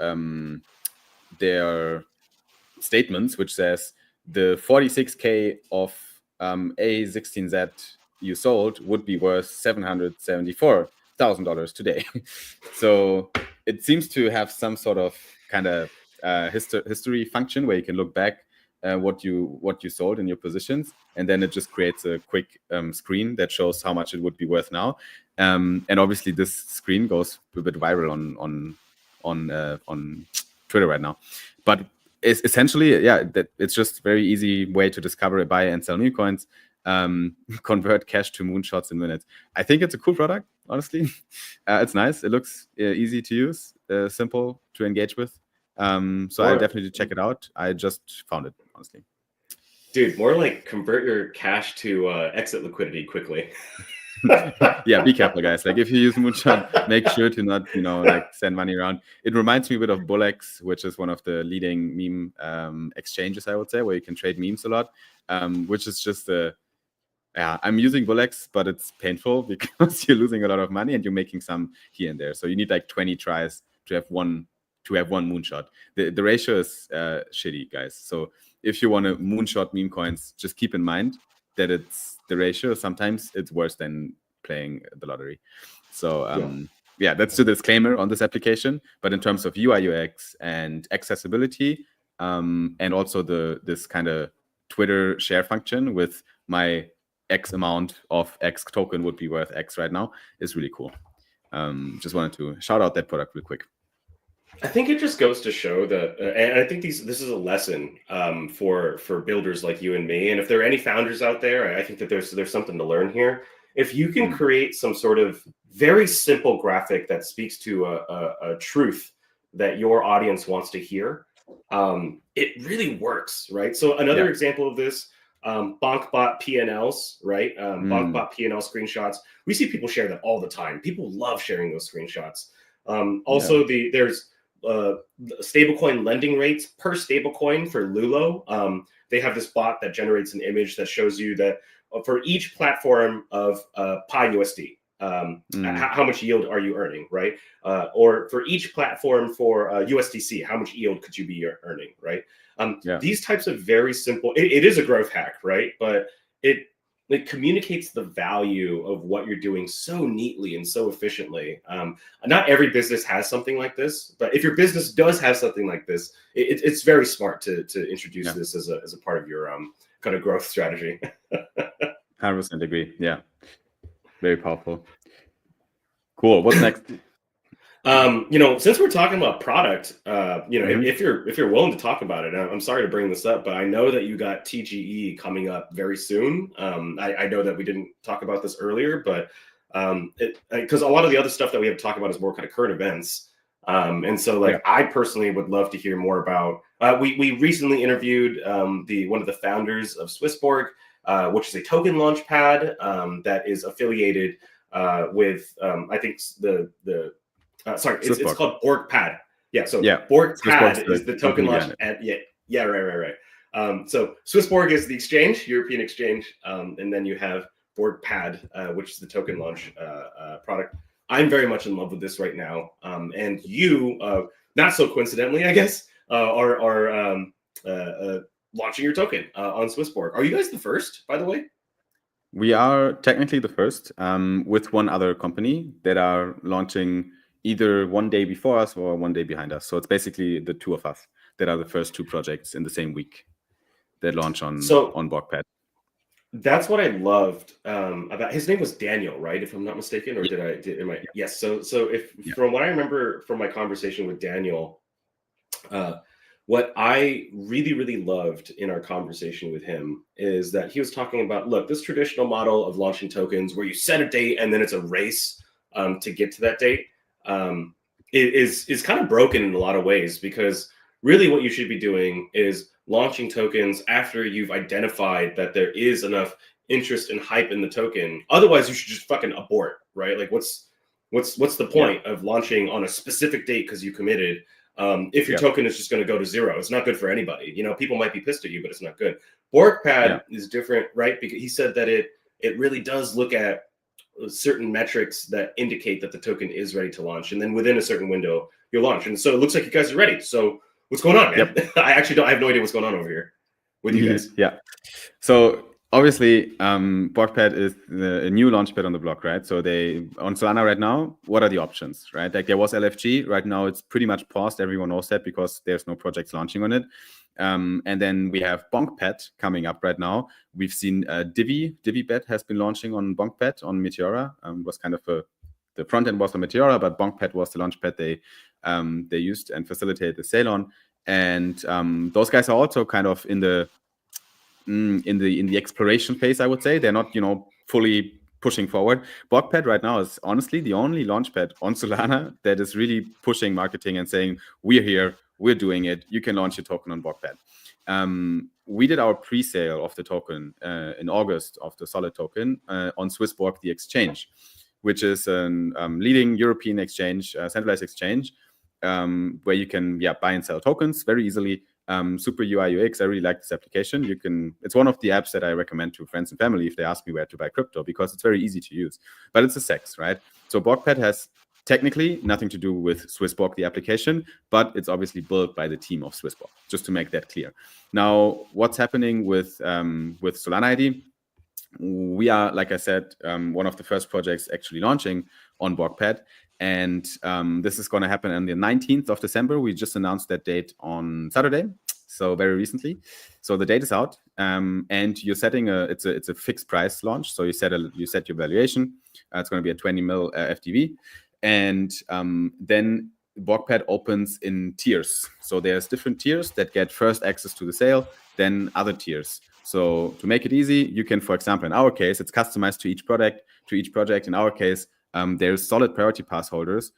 statements, which says the 46K of A16Z you sold would be worth $774,000 today. So it seems to have some sort of kind of history function where you can look back what you sold in your positions, and then it just creates a quick screen that shows how much it would be worth now. And obviously, this screen goes a bit viral on Twitter right now. But it's essentially, it's just very easy way to discover, buy, and sell meme coins. Convert cash to moonshots in minutes. I think it's a cool product, honestly. It's nice. It looks easy to use, simple to engage with. So I'll definitely check it out. I just found it, honestly. Dude, more like convert your cash to exit liquidity quickly. Yeah, be careful, guys. Like if you use Moonshot, make sure to not, like send money around. It reminds me a bit of Bullex, which is one of the leading meme exchanges, I would say, where you can trade memes a lot, which is just I'm using Bullex, but it's painful because you're losing a lot of money and you're making some here and there. So you need like 20 tries to have one moonshot. The ratio is shitty, guys. So if you want to moonshot meme coins, just keep in mind that it's the ratio. Sometimes it's worse than playing the lottery. So that's the disclaimer on this application. But in terms of UI UX and accessibility, and also this kind of Twitter share function with my X amount of X token would be worth X right now is really cool. Just wanted to shout out that product real quick. I think it just goes to show that, and I think this is a lesson for builders like you and me. And if there are any founders out there, I think that there's something to learn here. If you can create some sort of very simple graphic that speaks to a truth that your audience wants to hear, it really works, right? So another example of this, BonkBot PNLs, right? BonkBot PNL screenshots. We see people share that all the time. People love sharing those screenshots. There's stablecoin lending rates per stablecoin for Lulo. They have this bot that generates an image that shows you that for each platform of Pi USD, how much yield are you earning, right? Or for each platform for USDC, how much yield could you be earning, right? These types of very simple, it is a growth hack, right? But it communicates the value of what you're doing so neatly and so efficiently. Not every business has something like this, but if your business does have something like this, it's very smart to introduce this as a part of your kind of growth strategy. 100% agree. Yeah, very powerful. Cool. What's next? Since we're talking about product, if you're willing to talk about it, I'm sorry to bring this up, but I know that you got TGE coming up very soon. I know that we didn't talk about this earlier, but because a lot of the other stuff that we have to talk about is more kind of current events. And so I personally would love to hear more about, we recently interviewed one of the founders of Swissborg, which is a token launch pad that is affiliated with, I think it's called BorgPad. BorgPad is the token launch. Right. So Swissborg is the exchange, European exchange, and then you have BorgPad, which is the token launch product. I'm very much in love with this right now, and you, not so coincidentally, I guess, are launching your token on Swissborg. Are you guys the first, by the way? We are technically the first, with one other company that are launching either one day before us or one day behind us. So it's basically the two of us that are the first two projects in the same week that launch on BorgPad. That's what I loved about, his name was Daniel, right? If I'm not mistaken, or yes. So from what I remember from my conversation with Daniel, what I really, really loved in our conversation with him is that he was talking about, look, this traditional model of launching tokens where you set a date and then it's a race to get to that date is kind of broken in a lot of ways, because really what you should be doing is launching tokens after you've identified that there is enough interest and hype in the token. Otherwise, you should just fucking abort, right? Like what's the point of launching on a specific date because you committed if your token is just going to go to zero? It's not good for anybody. People might be pissed at you, but it's not good. BorgPad is different, right? Because he said that it really does look at certain metrics that indicate that the token is ready to launch, and then within a certain window you'll launch. And so it looks like you guys are ready. So what's going on, man? I have no idea what's going on over here with you guys. So Obviously, BlockPad is a new launchpad on the block, right? So on Solana right now, what are the options, right? Like there was LFG, right now it's pretty much paused. Everyone knows that because there's no projects launching on it. And then we have BonkPad coming up right now. We've seen DiviBet has been launching on BonkPad on Meteora. Was kind of the front end was on Meteora, but BonkPad was the launchpad they used and facilitated the sale on. And those guys are also kind of in the exploration phase, I would say. They're not, fully pushing forward. BlockPad right now is honestly the only launchpad on Solana that is really pushing marketing and saying, we're here, we're doing it. You can launch your token on BlockPad. We did our pre-sale of the token in August of the Solid token on Swissborg, the exchange, which is a leading European exchange, centralized exchange, where you can buy and sell tokens very easily. Super UI UX. I really like this application. It's one of the apps that I recommend to friends and family if they ask me where to buy crypto, because it's very easy to use. But it's a SEX, right? So BlockPad has technically nothing to do with Swissborg, the application, but it's obviously built by the team of Swissborg, just to make that clear. Now, what's happening with Solana ID? We are, like I said, one of the first projects actually launching on BlockPad. And this is going to happen on the 19th of December. We just announced that date on Saturday, so very recently. So the date is out, and you're setting it's a fixed price launch. So you set your valuation. It's going to be a 20 mil FTV, and then BlockPad opens in tiers. So there's different tiers that get first access to the sale, then other tiers. So to make it easy, you can, for example, in our case, it's customized to each project. In our case, there's solid priority pass holders,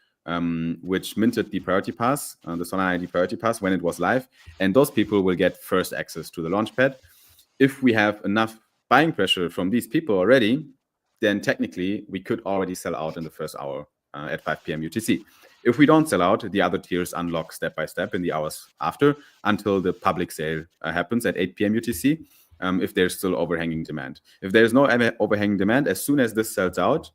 which minted the priority pass, the Solana ID priority pass, when it was live. And those people will get first access to the launchpad. If we have enough buying pressure from these people already, then technically we could already sell out in the first hour at 5 p.m. UTC. If we don't sell out, the other tiers unlock step by step in the hours after until the public sale happens at 8 p.m. UTC. If there's still overhanging demand. If there's no overhanging demand, as soon as this sells out,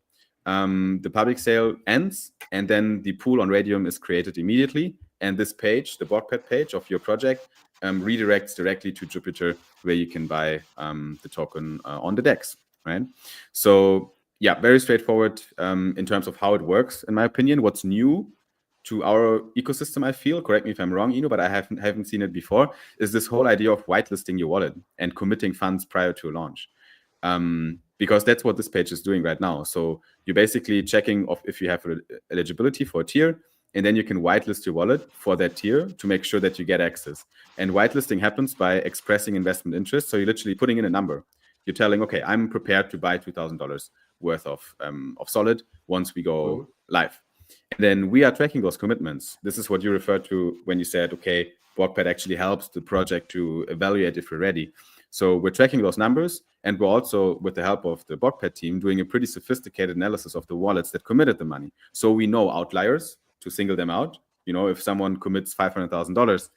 the public sale ends, and then the pool on Radium is created immediately. And this page, the BlockPad page of your project, redirects directly to Jupiter, where you can buy the token on the DEX, right? So very straightforward in terms of how it works, in my opinion. What's new to our ecosystem, I feel, correct me if I'm wrong, Eno, but I haven't seen it before, is this whole idea of whitelisting your wallet and committing funds prior to a launch. Because that's what this page is doing right now. So you're basically checking if you have eligibility for a tier, and then you can whitelist your wallet for that tier to make sure that you get access. And whitelisting happens by expressing investment interest. So you're literally putting in a number. You're telling, okay, I'm prepared to buy $2,000 worth of Solid once we go live. And then we are tracking those commitments. This is what you referred to when you said, okay, BlockPad actually helps the project to evaluate if we're ready. So we're tracking those numbers, and we're also, with the help of the BlockPad team, doing a pretty sophisticated analysis of the wallets that committed the money. So we know outliers to single them out. If someone commits $500,000,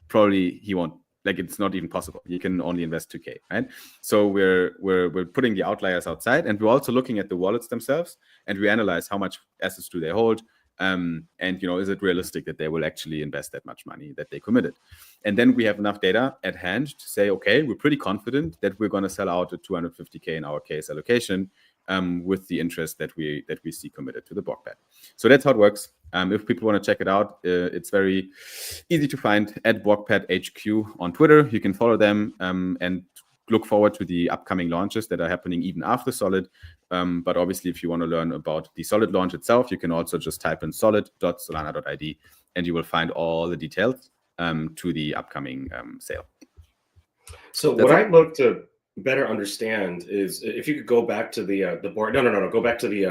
probably he won't. Like, it's not even possible. You can only invest 2K, right? So we're putting the outliers outside, and we're also looking at the wallets themselves, and we analyze how much assets do they hold, and is it realistic that they will actually invest that much money that they committed? And then we have enough data at hand to say, okay, we're pretty confident that we're going to sell out at 250K in our case allocation, with the interest that we see committed to the BlockPad. So that's how it works. If people want to check it out, it's very easy to find at BlockPad HQ on Twitter. You can follow them and look forward to the upcoming launches that are happening even after Solid. But obviously, if you want to learn about the Solid launch itself, you can also just type in solid.solana.id, and you will find all the details to the upcoming sale. So what I'd love to better understand is if you could go back to the board. No. Go back to the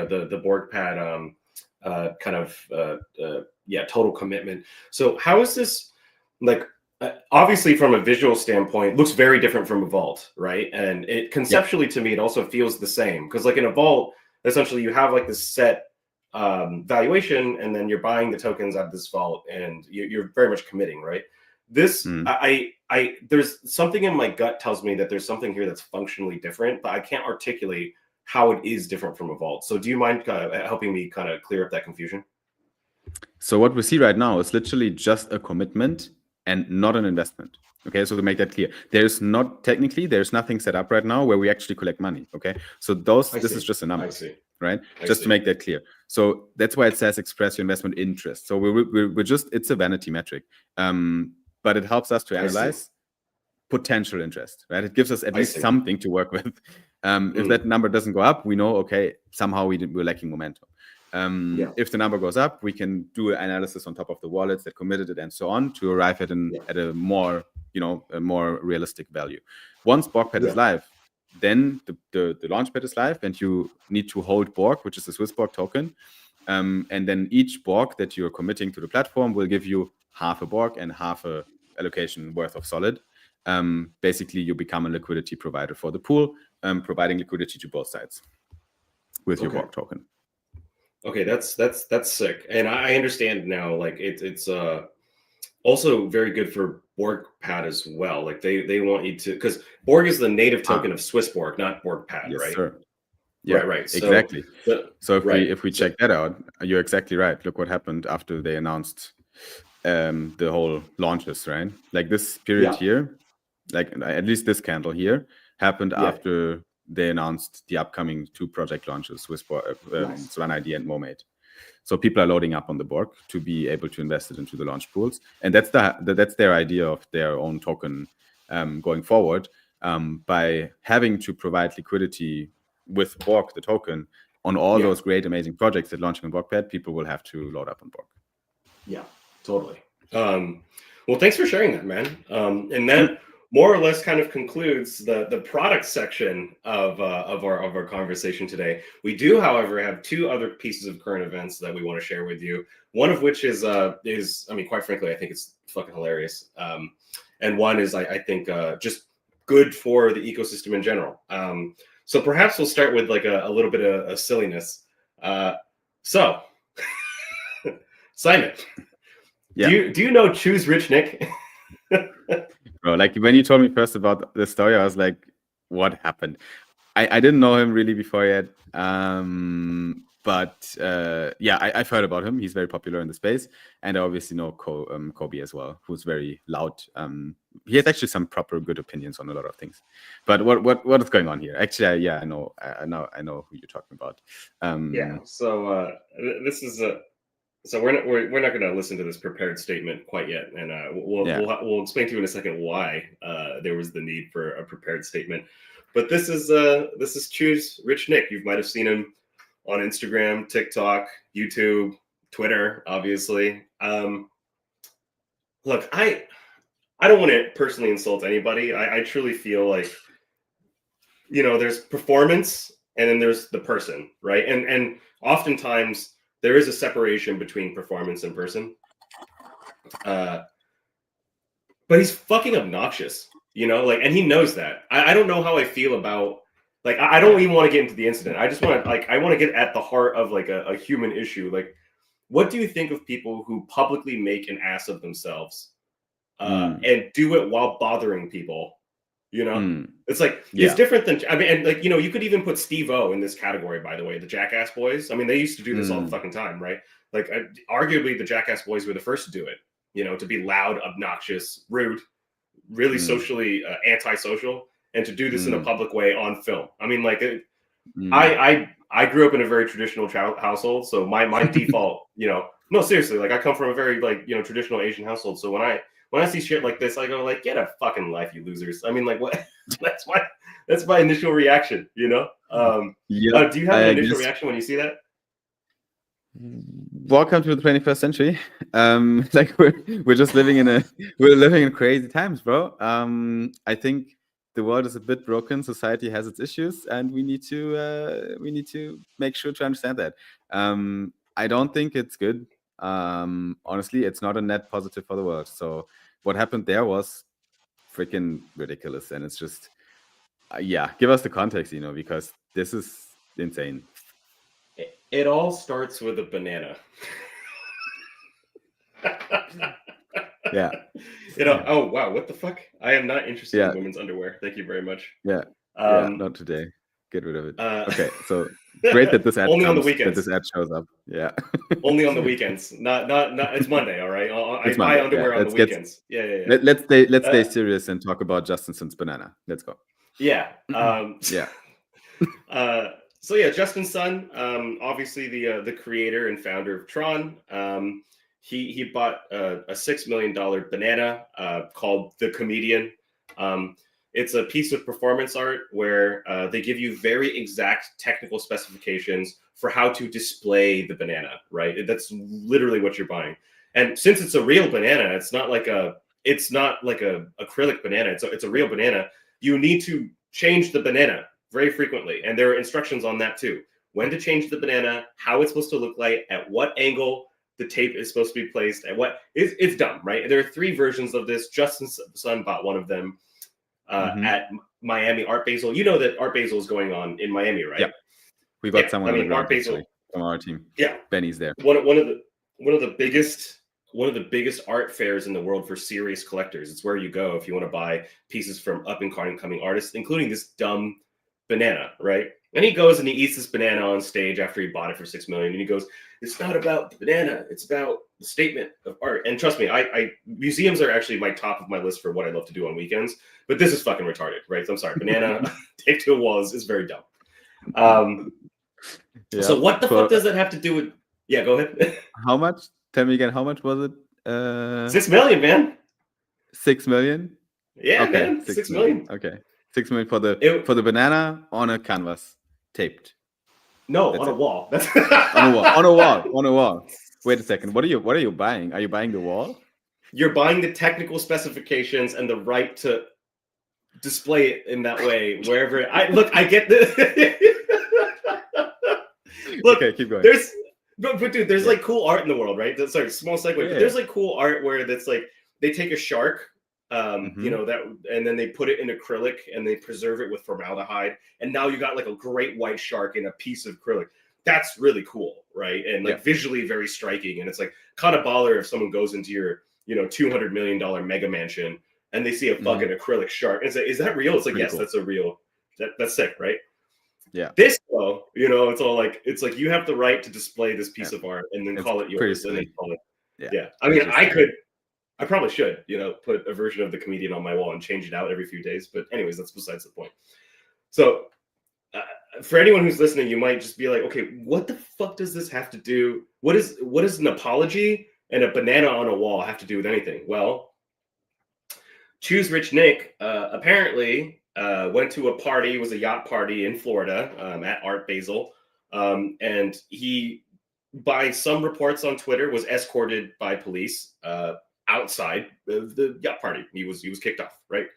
BlockPad total commitment. So how is this, like, obviously from a visual standpoint, looks very different from a vault, right? And it conceptually to me, it also feels the same, because like in a vault, essentially you have like this set valuation, and then you're buying the tokens out of this vault, and you're very much committing, right? This, I there's something in my gut tells me that there's something here that's functionally different, but I can't articulate how it is different from a vault. So do you mind helping me clear up that confusion? So what we see right now is literally just a commitment and not an investment. Okay, so to make that clear, there's nothing set up right now where we actually collect money. Okay, so this is just a number, right? To make that clear. So that's why it says express your investment interest. So we're just, it's a vanity metric, but it helps us to analyze potential interest, right? It gives us at least something to work with. If that number doesn't go up, we know, okay, somehow we're lacking momentum. If the number goes up, we can do an analysis on top of the wallets that committed it and so on to arrive at a more, a more realistic value. Once BorgPad is live, then the launchpad is live, and you need to hold Borg, which is the Swiss Borg token. And then each Borg that you're committing to the platform will give you half a Borg and half a allocation worth of Solid. Basically, you become a liquidity provider for the pool, providing liquidity to both sides with your Borg token. Okay, that's sick, and I understand now. Like it's also very good for BorgPad as well. Like they want you to, because Borg is the native token of Swiss Borg, not BorgPad, yes, right? Sir. Yeah, right. Exactly. So if we check that out, you're exactly right. Look what happened after they announced the whole launches, right? Like this period here, like at least this candle here happened after they announced the upcoming 2 project launches, Solana ID and Momate. So people are loading up on the Borg to be able to invest it into the launch pools, and that's their idea of their own token going forward. By having to provide liquidity with Borg, the token, on all those great, amazing projects that launching on BorgPad, people will have to load up on Borg. Yeah, totally. Well, thanks for sharing that, man. And that more or less kind of concludes the product section of our conversation today. We do, however, have 2 other pieces of current events that we want to share with you. One of which is I mean, quite frankly, I think it's fucking hilarious. And one is I think just good for the ecosystem in general. So perhaps we'll start with like a little bit of silliness. So, Simon, do you know Choose Rich Nick? Bro, like when you told me first about the story, I was like, what happened? I didn't know him really before yet. But I've heard about him. He's very popular in the space. And I obviously know Kobe as well, who's very loud. He has actually some proper good opinions on a lot of things. But what is going on here? Actually, I know who you're talking about. So this is so we're not going to listen to this prepared statement quite yet, and we'll explain to you in a second why there was the need for a prepared statement. But this is Choose Rich Nick. You might have seen him on Instagram, TikTok, YouTube, Twitter, obviously. Look, I don't want to personally insult anybody. I truly feel like, there's performance and then there's the person, right? And oftentimes there is a separation between performance and person. But he's fucking obnoxious, and he knows that. I don't know how I feel about, like, I don't even want to get into the incident. I just want to, I want to get at the heart of like a human issue. Like, what do you think of people who publicly make an ass of themselves and do it while bothering people? It's like, it's different than, I mean, and like, you could even put Steve-O in this category, by the way, the Jackass Boys. I mean, they used to do this all the fucking time, right? Like, arguably the Jackass Boys were the first to do it, to be loud, obnoxious, rude, really socially antisocial, and to do this in a public way on film. I mean, like, I grew up in a very traditional household, so my default, no, seriously, like, I come from a very, like, traditional Asian household, so when I see shit like this, I go like, get a fucking life, you losers. I mean, like, what? that's my initial reaction, do you have an initial reaction when you see that? Welcome to the 21st century. Like we're just living in crazy times, bro. I think the world is a bit broken. Society has its issues, and we need to make sure to understand that. I don't think it's good. Honestly, it's not a net positive for the world. So what happened there was freaking ridiculous, and it's just give us the context, because this is insane. It all starts with a banana. Yeah. Oh wow, what the fuck? I am not interested in women's underwear. Thank you very much. Not today. Get rid of it. Okay, so Great that this ad only on the weekends. That this ad shows up. Yeah. Only on the weekends. Not. It's Monday. All right. I buy underwear on the weekends. Yeah. Let's stay serious and talk about Justin Sun's banana. Let's go. Yeah. Yeah. So yeah, Justin Sun, obviously the creator and founder of Tron. He bought a $6 million banana called The Comedian. It's a piece of performance art where they give you very exact technical specifications for how to display the banana, right? That's literally what you're buying. And since it's a real banana, it's not like a acrylic banana. It's a real banana. You need to change the banana very frequently. And there are instructions on that too. When to change the banana, how it's supposed to look like, at what angle the tape is supposed to be placed, at what it's dumb, right? There are 3 versions of this. Justin Sun bought one of them at Miami Art Basel. You know that Art Basel is going on in Miami, right? Yeah. We got someone on the ground Art Basel from our team. Yeah. Benny's there. One of the biggest art fairs in the world for serious collectors. It's where you go if you want to buy pieces from up and coming artists, including this dumb banana, right? And he goes and he eats this banana on stage after he bought it for $6 million. And he goes, "It's not about the banana. It's about the statement of art." And trust me, I museums are actually top of my list for what I love to do on weekends. But this is fucking retarded, right? So I'm sorry. Banana taped to a wall is very dumb. So what the fuck does that have to do with? Yeah, go ahead. How much? Tell me again. How much was it? $6 million, man. 6 million. Yeah, okay, man. 6 million. Okay, 6 million for the banana on a canvas taped. No, that's on a wall. That's on a wall. Wait a second. What are you buying? Are you buying the wall? You're buying the technical specifications and the right to display it in that way wherever. I get this. Look, okay, keep going. But dude, there's like cool art in the world, right? Sorry, small segue. Yeah. But there's like cool art where that's like they take a shark, you know, that, and then they put it in acrylic and they preserve it with formaldehyde, and now you got like a great white shark in a piece of acrylic. That's really cool, right? And like visually very striking. And it's like kind of baller if someone goes into your, you know, $200 million mega mansion and they see a fucking acrylic shark and say, "Is that real?" It's like, yes, cool. That's a real. That's sick, right? Yeah. This though, you know, it's like you have the right to display this piece of art and then call it yours. And then call it. Yeah. I mean, I probably should, you know, put a version of The Comedian on my wall and change it out every few days. But anyways, that's besides the point. So for anyone who's listening, you might just be like, okay, what the fuck does this have to do? What is an apology and a banana on a wall have to do with anything? Well, Choose Rich Nick apparently went to a party. It was a yacht party in Florida at Art Basel. And he, by some reports on Twitter, was escorted by police outside of the yacht party. He was kicked off, right?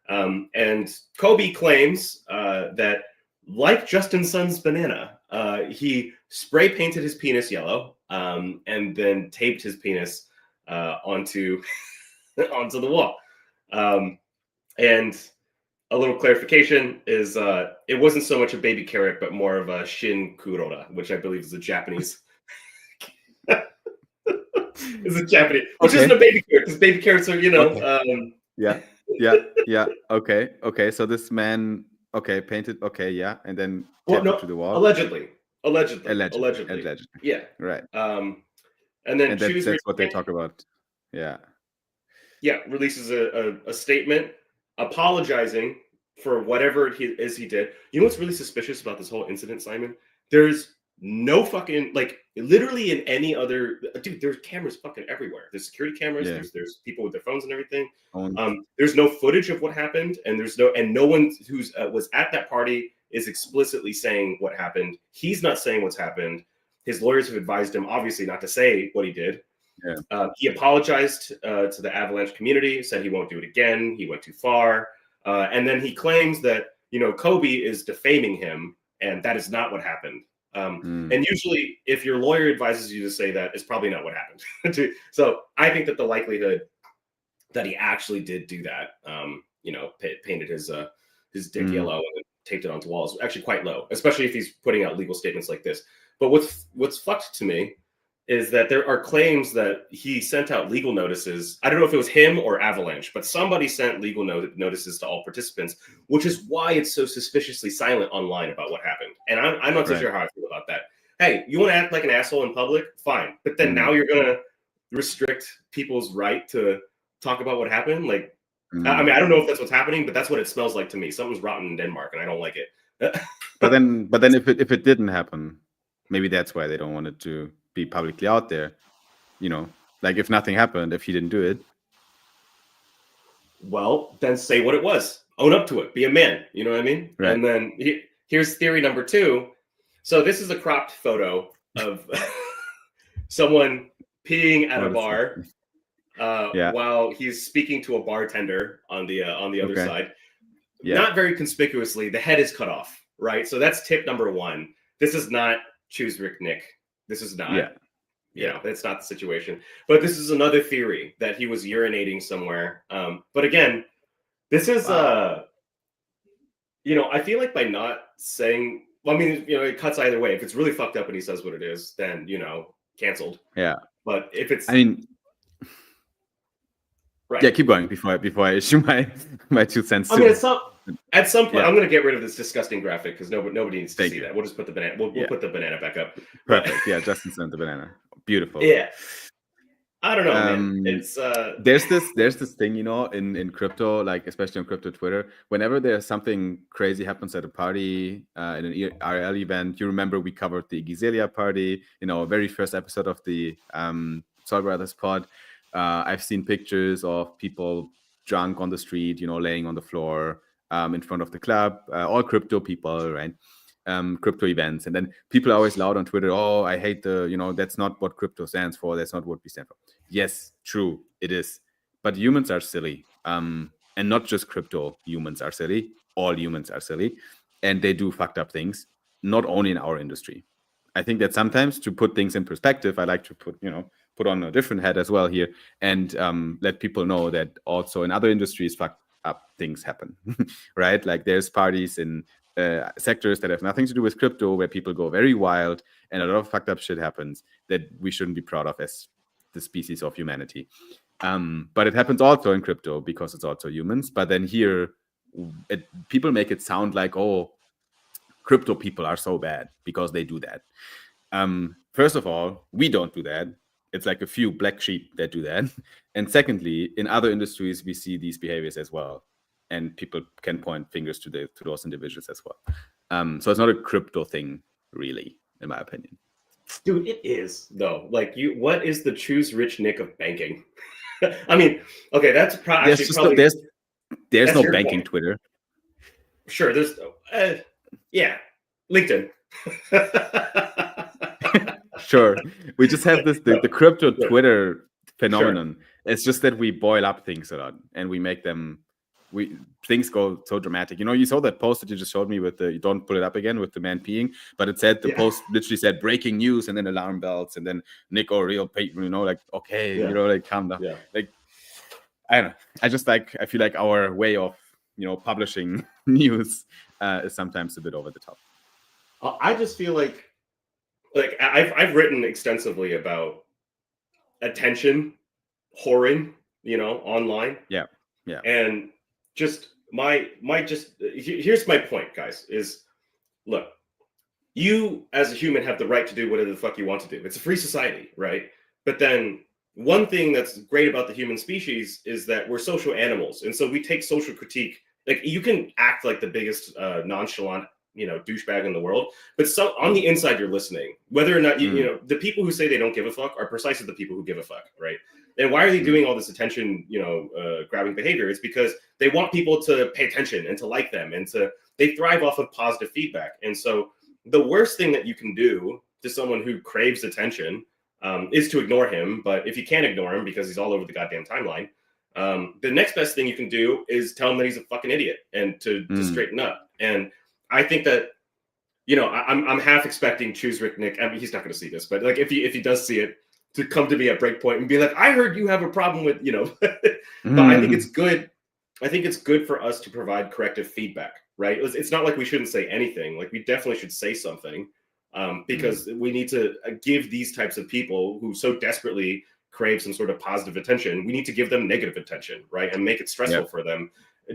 And Kobe claims that, like Justin Sun's banana, he spray painted his penis yellow and then taped his penis onto the wall. And a little clarification is it wasn't so much a baby carrot, but more of a shin kurora, which I believe is a Japanese. It's a Japanese, which isn't a baby carrot because baby carrots are, you know. Okay. Yeah. Okay. So this man, painted. Okay, yeah, and then taped it to the wall. Allegedly. Yeah. Right. And then that's what they talk about. Yeah. Yeah, releases a statement apologizing for whatever it is he did. You know what's really suspicious about this whole incident, Simon? There's no fucking, like, literally in any other, dude, there's cameras fucking everywhere. There's security cameras, there's people with their phones and everything. There's no footage of what happened, and no one who's was at that party is explicitly saying what happened. He's not saying what's happened. His lawyers have advised him, obviously, not to say what he did. Yeah. He apologized to the Avalanche community, said he won't do it again. He went too far. And then he claims that, you know, Kobe is defaming him, and that is not what happened. And usually, if your lawyer advises you to say that, it's probably not what happened. So I think that the likelihood that he actually did do that, you know, painted his dick yellow and taped it onto walls, is actually quite low, especially if he's putting out legal statements like this. But what's fucked to me is that there are claims that he sent out legal notices. I don't know if it was him or Avalanche, but somebody sent legal notices to all participants, which is why it's so suspiciously silent online about what happened. And I'm not so sure how I feel about that. Hey, you want to act like an asshole in public? Fine. But then now you're going to restrict people's right to talk about what happened? Like, I mean, I don't know if that's what's happening, but that's what it smells like to me. Something's rotten in Denmark, and I don't like it. But then if it didn't happen, maybe that's why they don't want it to be publicly out there. You know, like if nothing happened, if he didn't do it. Well, then say what it was. Own up to it. Be a man. You know what I mean? Right. And then here's theory number 2. So this is a cropped photo of someone peeing at a bar while he's speaking to a bartender on the other side. Yeah. Not very conspicuously, the head is cut off, right? So that's tip number 1. This is not choose Rick Nick. This is not. Yeah. You know, that's not the situation. But this is another theory that he was urinating somewhere. But again, this is you know, I feel like by not saying, well, I mean, you know, it cuts either way. If it's really fucked up and he says what it is, then, you know, canceled. Yeah. But if it's, I mean, right. Yeah, keep going before I issue my 2 cents. I mean, at some point, I'm going to get rid of this disgusting graphic because nobody needs to see that. We'll just put the banana. We'll put the banana back up. Perfect. Yeah, Justin sent the banana. Beautiful. Yeah. I don't know, man. It's there's this thing, you know, in crypto, like especially on crypto Twitter, whenever there's something crazy happens at a party, in an IRL event. You remember we covered the Gizelia party, you know, very first episode of the SOLBROTHERS pod. I've seen pictures of people drunk on the street, you know, laying on the floor in front of the club, all crypto people, right? Crypto events. And then people are always loud on Twitter, oh, I hate that's not what crypto stands for. That's not what we stand for. Yes, true, it is. But humans are silly. And not just crypto humans are silly. All humans are silly. And they do fucked up things, not only in our industry. I think that sometimes, to put things in perspective, I like to put on a different hat as well here and let people know that also in other industries, fucked up things happen, right? Like there's parties in sectors that have nothing to do with crypto where people go very wild and a lot of fucked up shit happens that we shouldn't be proud of as the species of humanity. But it happens also in crypto because it's also humans. But then here, people make it sound like, oh, crypto people are so bad because they do that. First of all, we don't do that. It's like a few black sheep that do that. And secondly, in other industries, we see these behaviors as well. And people can point fingers to those individuals as well. So it's not a crypto thing, really, in my opinion. Dude, it is, though. Like, what is the choose rich Nick of banking? I mean, okay, that's probably... There's no banking point. Twitter. Sure, there's... yeah, LinkedIn. Sure. We just have the crypto Twitter phenomenon. Sure. It's just that we boil up things a lot and we make them... things go so dramatic. You know, you saw that post that you just showed me with you don't pull it up again with the man peeing, but it said post literally said breaking news and then alarm bells and then Nick O'Reilly, you know, like, okay, you know, like calm down. Yeah. Like, I don't know. I feel like our way of, you know, publishing news is sometimes a bit over the top. I just feel like I've written extensively about attention whoring, you know, online. Yeah. And just here's my point, guys, is look, you as a human have the right to do whatever the fuck you want to do. It's a free society, right? But then one thing that's great about the human species is that we're social animals. And so we take social critique. Like, you can act like the biggest nonchalant, you know, douchebag in the world, but so on the inside, you're listening. Whether or not you know, the people who say they don't give a fuck are precisely the people who give a fuck, right? And why are they doing all this attention, you know, grabbing behavior? It's because they want people to pay attention and to like them, and they thrive off of positive feedback. And so the worst thing that you can do to someone who craves attention is to ignore him. But if you can't ignore him because he's all over the goddamn timeline, the next best thing you can do is tell him that he's a fucking idiot and to straighten up. And I think that, you know, I'm half expecting choose Rick Nick. I mean, he's not going to see this, but like if he does see it, to come to me at Breakpoint and be like, I heard you have a problem with, you know, but I think it's good. I think it's good for us to provide corrective feedback, right? It's not like we shouldn't say anything. Like, we definitely should say something. because we need to give these types of people who so desperately crave some sort of positive attention, we need to give them negative attention, right? And make it stressful for them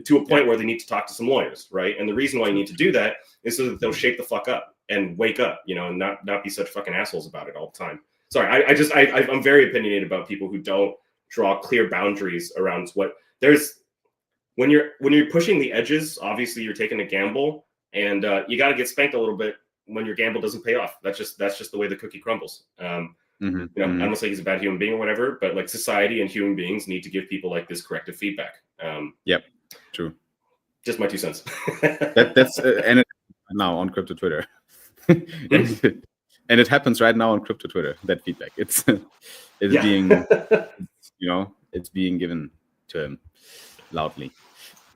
to a point where they need to talk to some lawyers, right? And the reason why you need to do that is so that they'll shape the fuck up and wake up, and not be such fucking assholes about it all the time. Sorry, I'm very opinionated about people who don't draw clear boundaries around what there's when you're pushing the edges. Obviously, you're taking a gamble, and you got to get spanked a little bit when your gamble doesn't pay off. That's just the way the cookie crumbles. I'm not saying he's a bad human being or whatever, but like society and human beings need to give people like this corrective feedback. Yep, true. Just my 2 cents. That's and now on crypto Twitter. And it happens right now on crypto Twitter, that feedback. It's being it's being given to him loudly.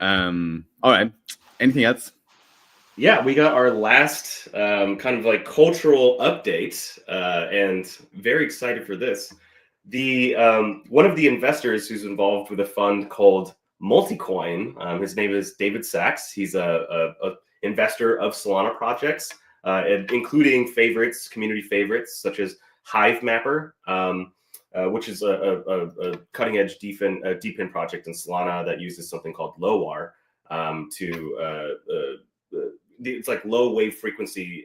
All right. Anything else? Yeah, we got our last kind of like cultural update, and very excited for this. The one of the investors who's involved with a fund called Multicoin, his name is David Sachs. He's a investor of Solana projects, including community favorites such as Hive Mapper, which is a cutting edge DeFi project in Solana that uses something called LOWAR it's like low wave frequency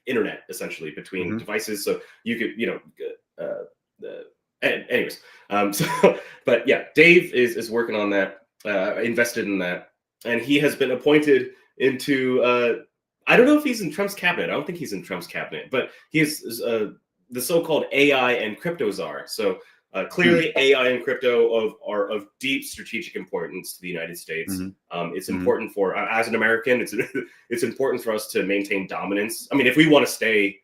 internet essentially between devices. So you could, anyways. But yeah, Dave is working on that, invested in that, and he has been appointed into, I don't know if he's in Trump's cabinet. I don't think he's in Trump's cabinet, but he is the so-called AI and crypto czar. So clearly AI and crypto are of deep strategic importance to the United States. It's important for, as an American, it's important for us to maintain dominance. I mean, if we want to stay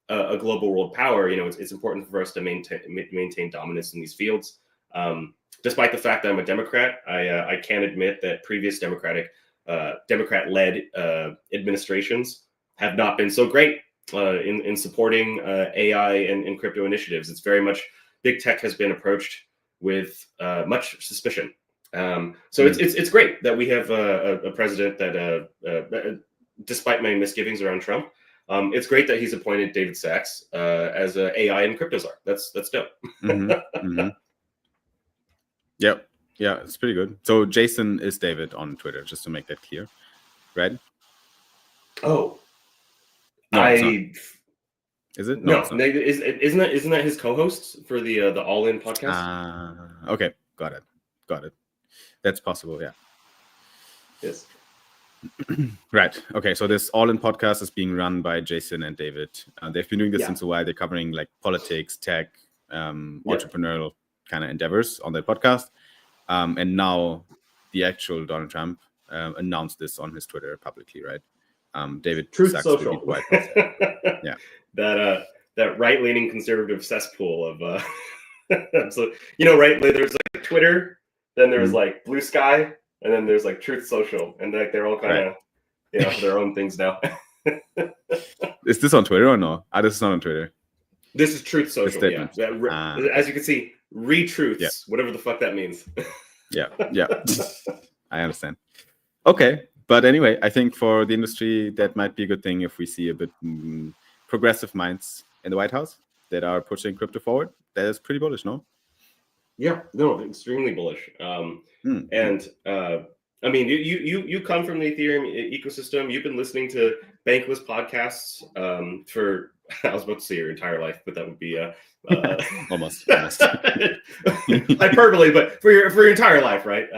a global world power, it's important for us to maintain dominance in these fields. Despite the fact that I'm a Democrat, I can admit that previous Democrat-led administrations have not been so great in supporting AI and crypto initiatives. It's very much, big tech has been approached with much suspicion. So it's great that we have a president that, despite my misgivings around Trump, it's great that he's appointed David Sachs as an AI and crypto czar. That's dope. Yep. Yeah, it's pretty good. So Jason is David on Twitter, just to make that clear, right? Oh, no, is it? No, isn't that his co-host for the All In podcast? Okay, got it. That's possible, yeah. Yes. Right. Okay. So this All In podcast is being run by Jason and David. They've been doing this since a while. They're covering like politics, tech, entrepreneurial kind of endeavors on their podcast. And now the actual Donald Trump announced this on his Twitter publicly, right? David Truth Sachs Social. Yeah. That right-leaning conservative cesspool of so right, there's like Twitter, then there's like Blue Sky, and then there's like Truth Social, and like they're all kind of their own things now. Is this on Twitter or no? This is not on Twitter. This is Truth Social. As you can see, retruths, whatever the fuck that means. Yeah. I understand. Okay, but anyway, I think for the industry that might be a good thing if we see a bit progressive minds in the White House that are pushing crypto forward. That is pretty bullish, no? Yeah, no, extremely bullish. And I mean, you come from the Ethereum ecosystem. You've been listening to Bankless podcasts for, I was about to say your entire life, but that would be almost hyperbole, but for your entire life, right?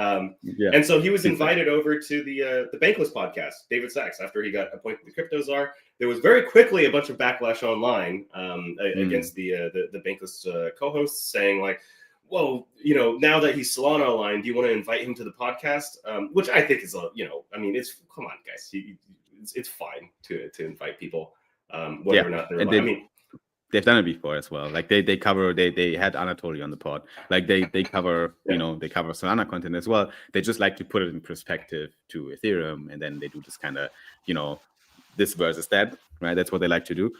And so he was invited over to the Bankless podcast, David Sachs, after he got appointed the crypto czar. There was very quickly a bunch of backlash online against the Bankless co-hosts, saying like, "Whoa, now that he's Solana aligned, do you want to invite him to the podcast?" Which I think is it's, come on, guys, it's fine to invite people, whether or not they're aligned. They've done it before as well. Like they cover, they had Anatoly on the pod. Like they cover, they cover Solana content as well. They just like to put it in perspective to Ethereum, and then they do this kind of, this versus that, right? That's what they like to do,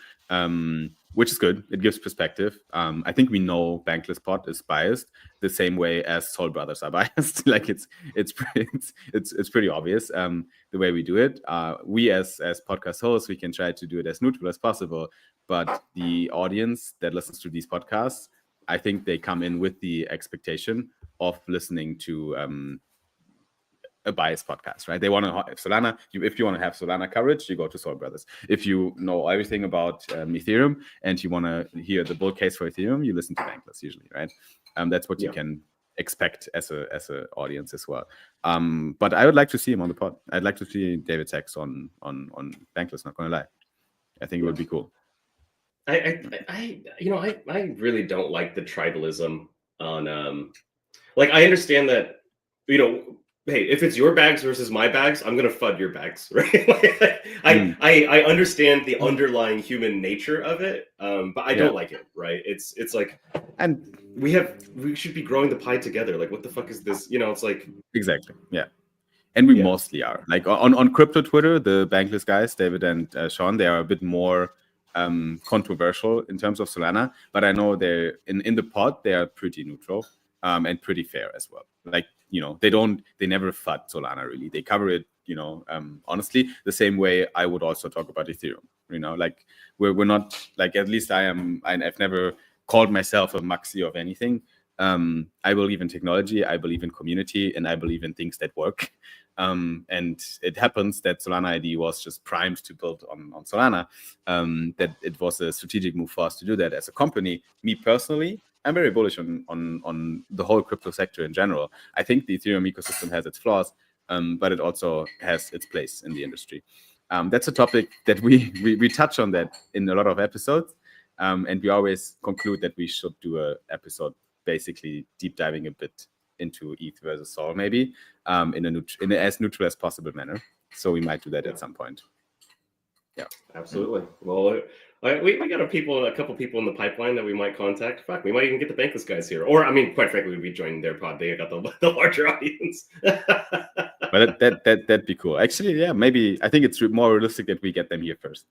which is good. It gives perspective. I think we know Bankless Pod is biased the same way as Soul Brothers are biased. Like it's pretty obvious the way we do it. We as podcast hosts, we can try to do it as neutral as possible, but the audience that listens to these podcasts, I think they come in with the expectation of listening to a biased podcast, right? They want to have Solana. If you want to have Solana coverage, you go to Soul Brothers. If you know everything about Ethereum and you want to hear the bull case for Ethereum, you listen to Bankless usually, right? That's what you can expect as a audience as well. But I would like to see him on the pod. I'd like to see David Sachs on Bankless. Not gonna lie, I think it would be cool. I really don't like the tribalism on like I understand that, hey, if it's your bags versus my bags, I'm gonna FUD your bags, right? I understand the underlying human nature of it, but I don't like it, right? It's like, and we should be growing the pie together. Like, what the fuck is this? It's like exactly, yeah. And we mostly are like on crypto Twitter, the Bankless guys, David and Sean, they are a bit more controversial in terms of Solana, but I know they're in the pod, they are pretty neutral and pretty fair as well. Like, they never FUD Solana really. They cover it, honestly, the same way I would also talk about Ethereum. Like we're not like, at least I've never called myself a maxi of anything. I believe in technology, I believe in community, and I believe in things that work. And it happens that Solana ID was just primed to build on Solana, that it was a strategic move for us to do that as a company. Me personally, I'm very bullish on the whole crypto sector in general. I think the Ethereum ecosystem has its flaws, but it also has its place in the industry. That's a topic that we touch on that in a lot of episodes, and we always conclude that we should do an episode basically deep diving a bit into ETH versus Sol, maybe in an as neutral as possible manner. So we might do that at some point. Yeah, absolutely. Well, we got a couple people in the pipeline that we might contact. Fuck, we might even get the Bankless guys here. Or, I mean, quite frankly, we'd be joining their pod. They got the larger audience. But that'd be cool. Actually, yeah, maybe. I think it's more realistic that we get them here first.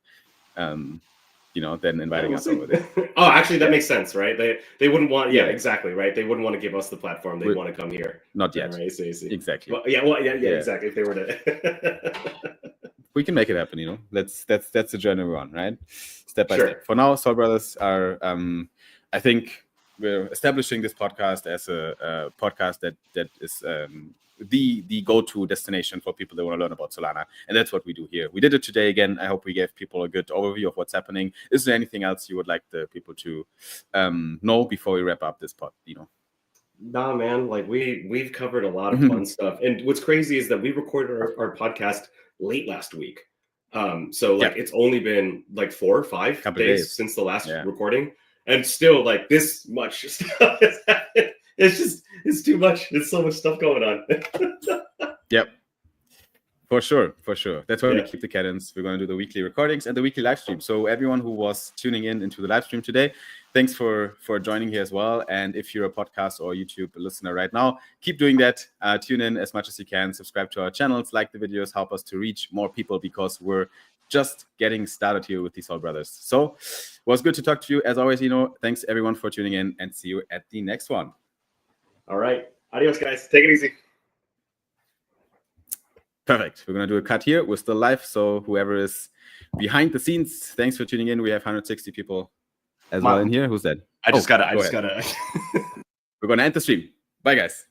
Than inviting us over there. Oh, actually, that makes sense, right? They wouldn't want, exactly, right? They wouldn't want to give us the platform. They'd want to come here. Not yet. Right? So, exactly. Well, exactly. If they were to, we can make it happen. That's the journey we're on, right? Step by step. For now, Soul Brothers are. I think we're establishing this podcast as a podcast that is. The go-to destination for people that want to learn about Solana, and that's what we do here. We did it today again. I hope we gave people a good overview of what's happening. Is there anything else you would like the people to know before we wrap up this pod? Nah, man. Like we've covered a lot of fun stuff, and what's crazy is that we recorded our podcast late last week. So like it's only been like 4 or 5 days since the last recording, and still like this much stuff has happened. It's too much. There's so much stuff going on. Yep. For sure. That's why we keep the cadence. We're going to do the weekly recordings and the weekly live stream. So everyone who was tuning into the live stream today, thanks for joining here as well. And if you're a podcast or YouTube listener right now, keep doing that. Tune in as much as you can. Subscribe to our channels, like the videos, help us to reach more people because we're just getting started here with these Soul Brothers. So it was good to talk to you. As always, thanks everyone for tuning in and see you at the next one. All right. Adios, guys. Take it easy. Perfect. We're going to do a cut here. We're still live. So whoever is behind the scenes, thanks for tuning in. We have 160 people as well in here. Who's that? I just gotta. We're going to end the stream. Bye, guys.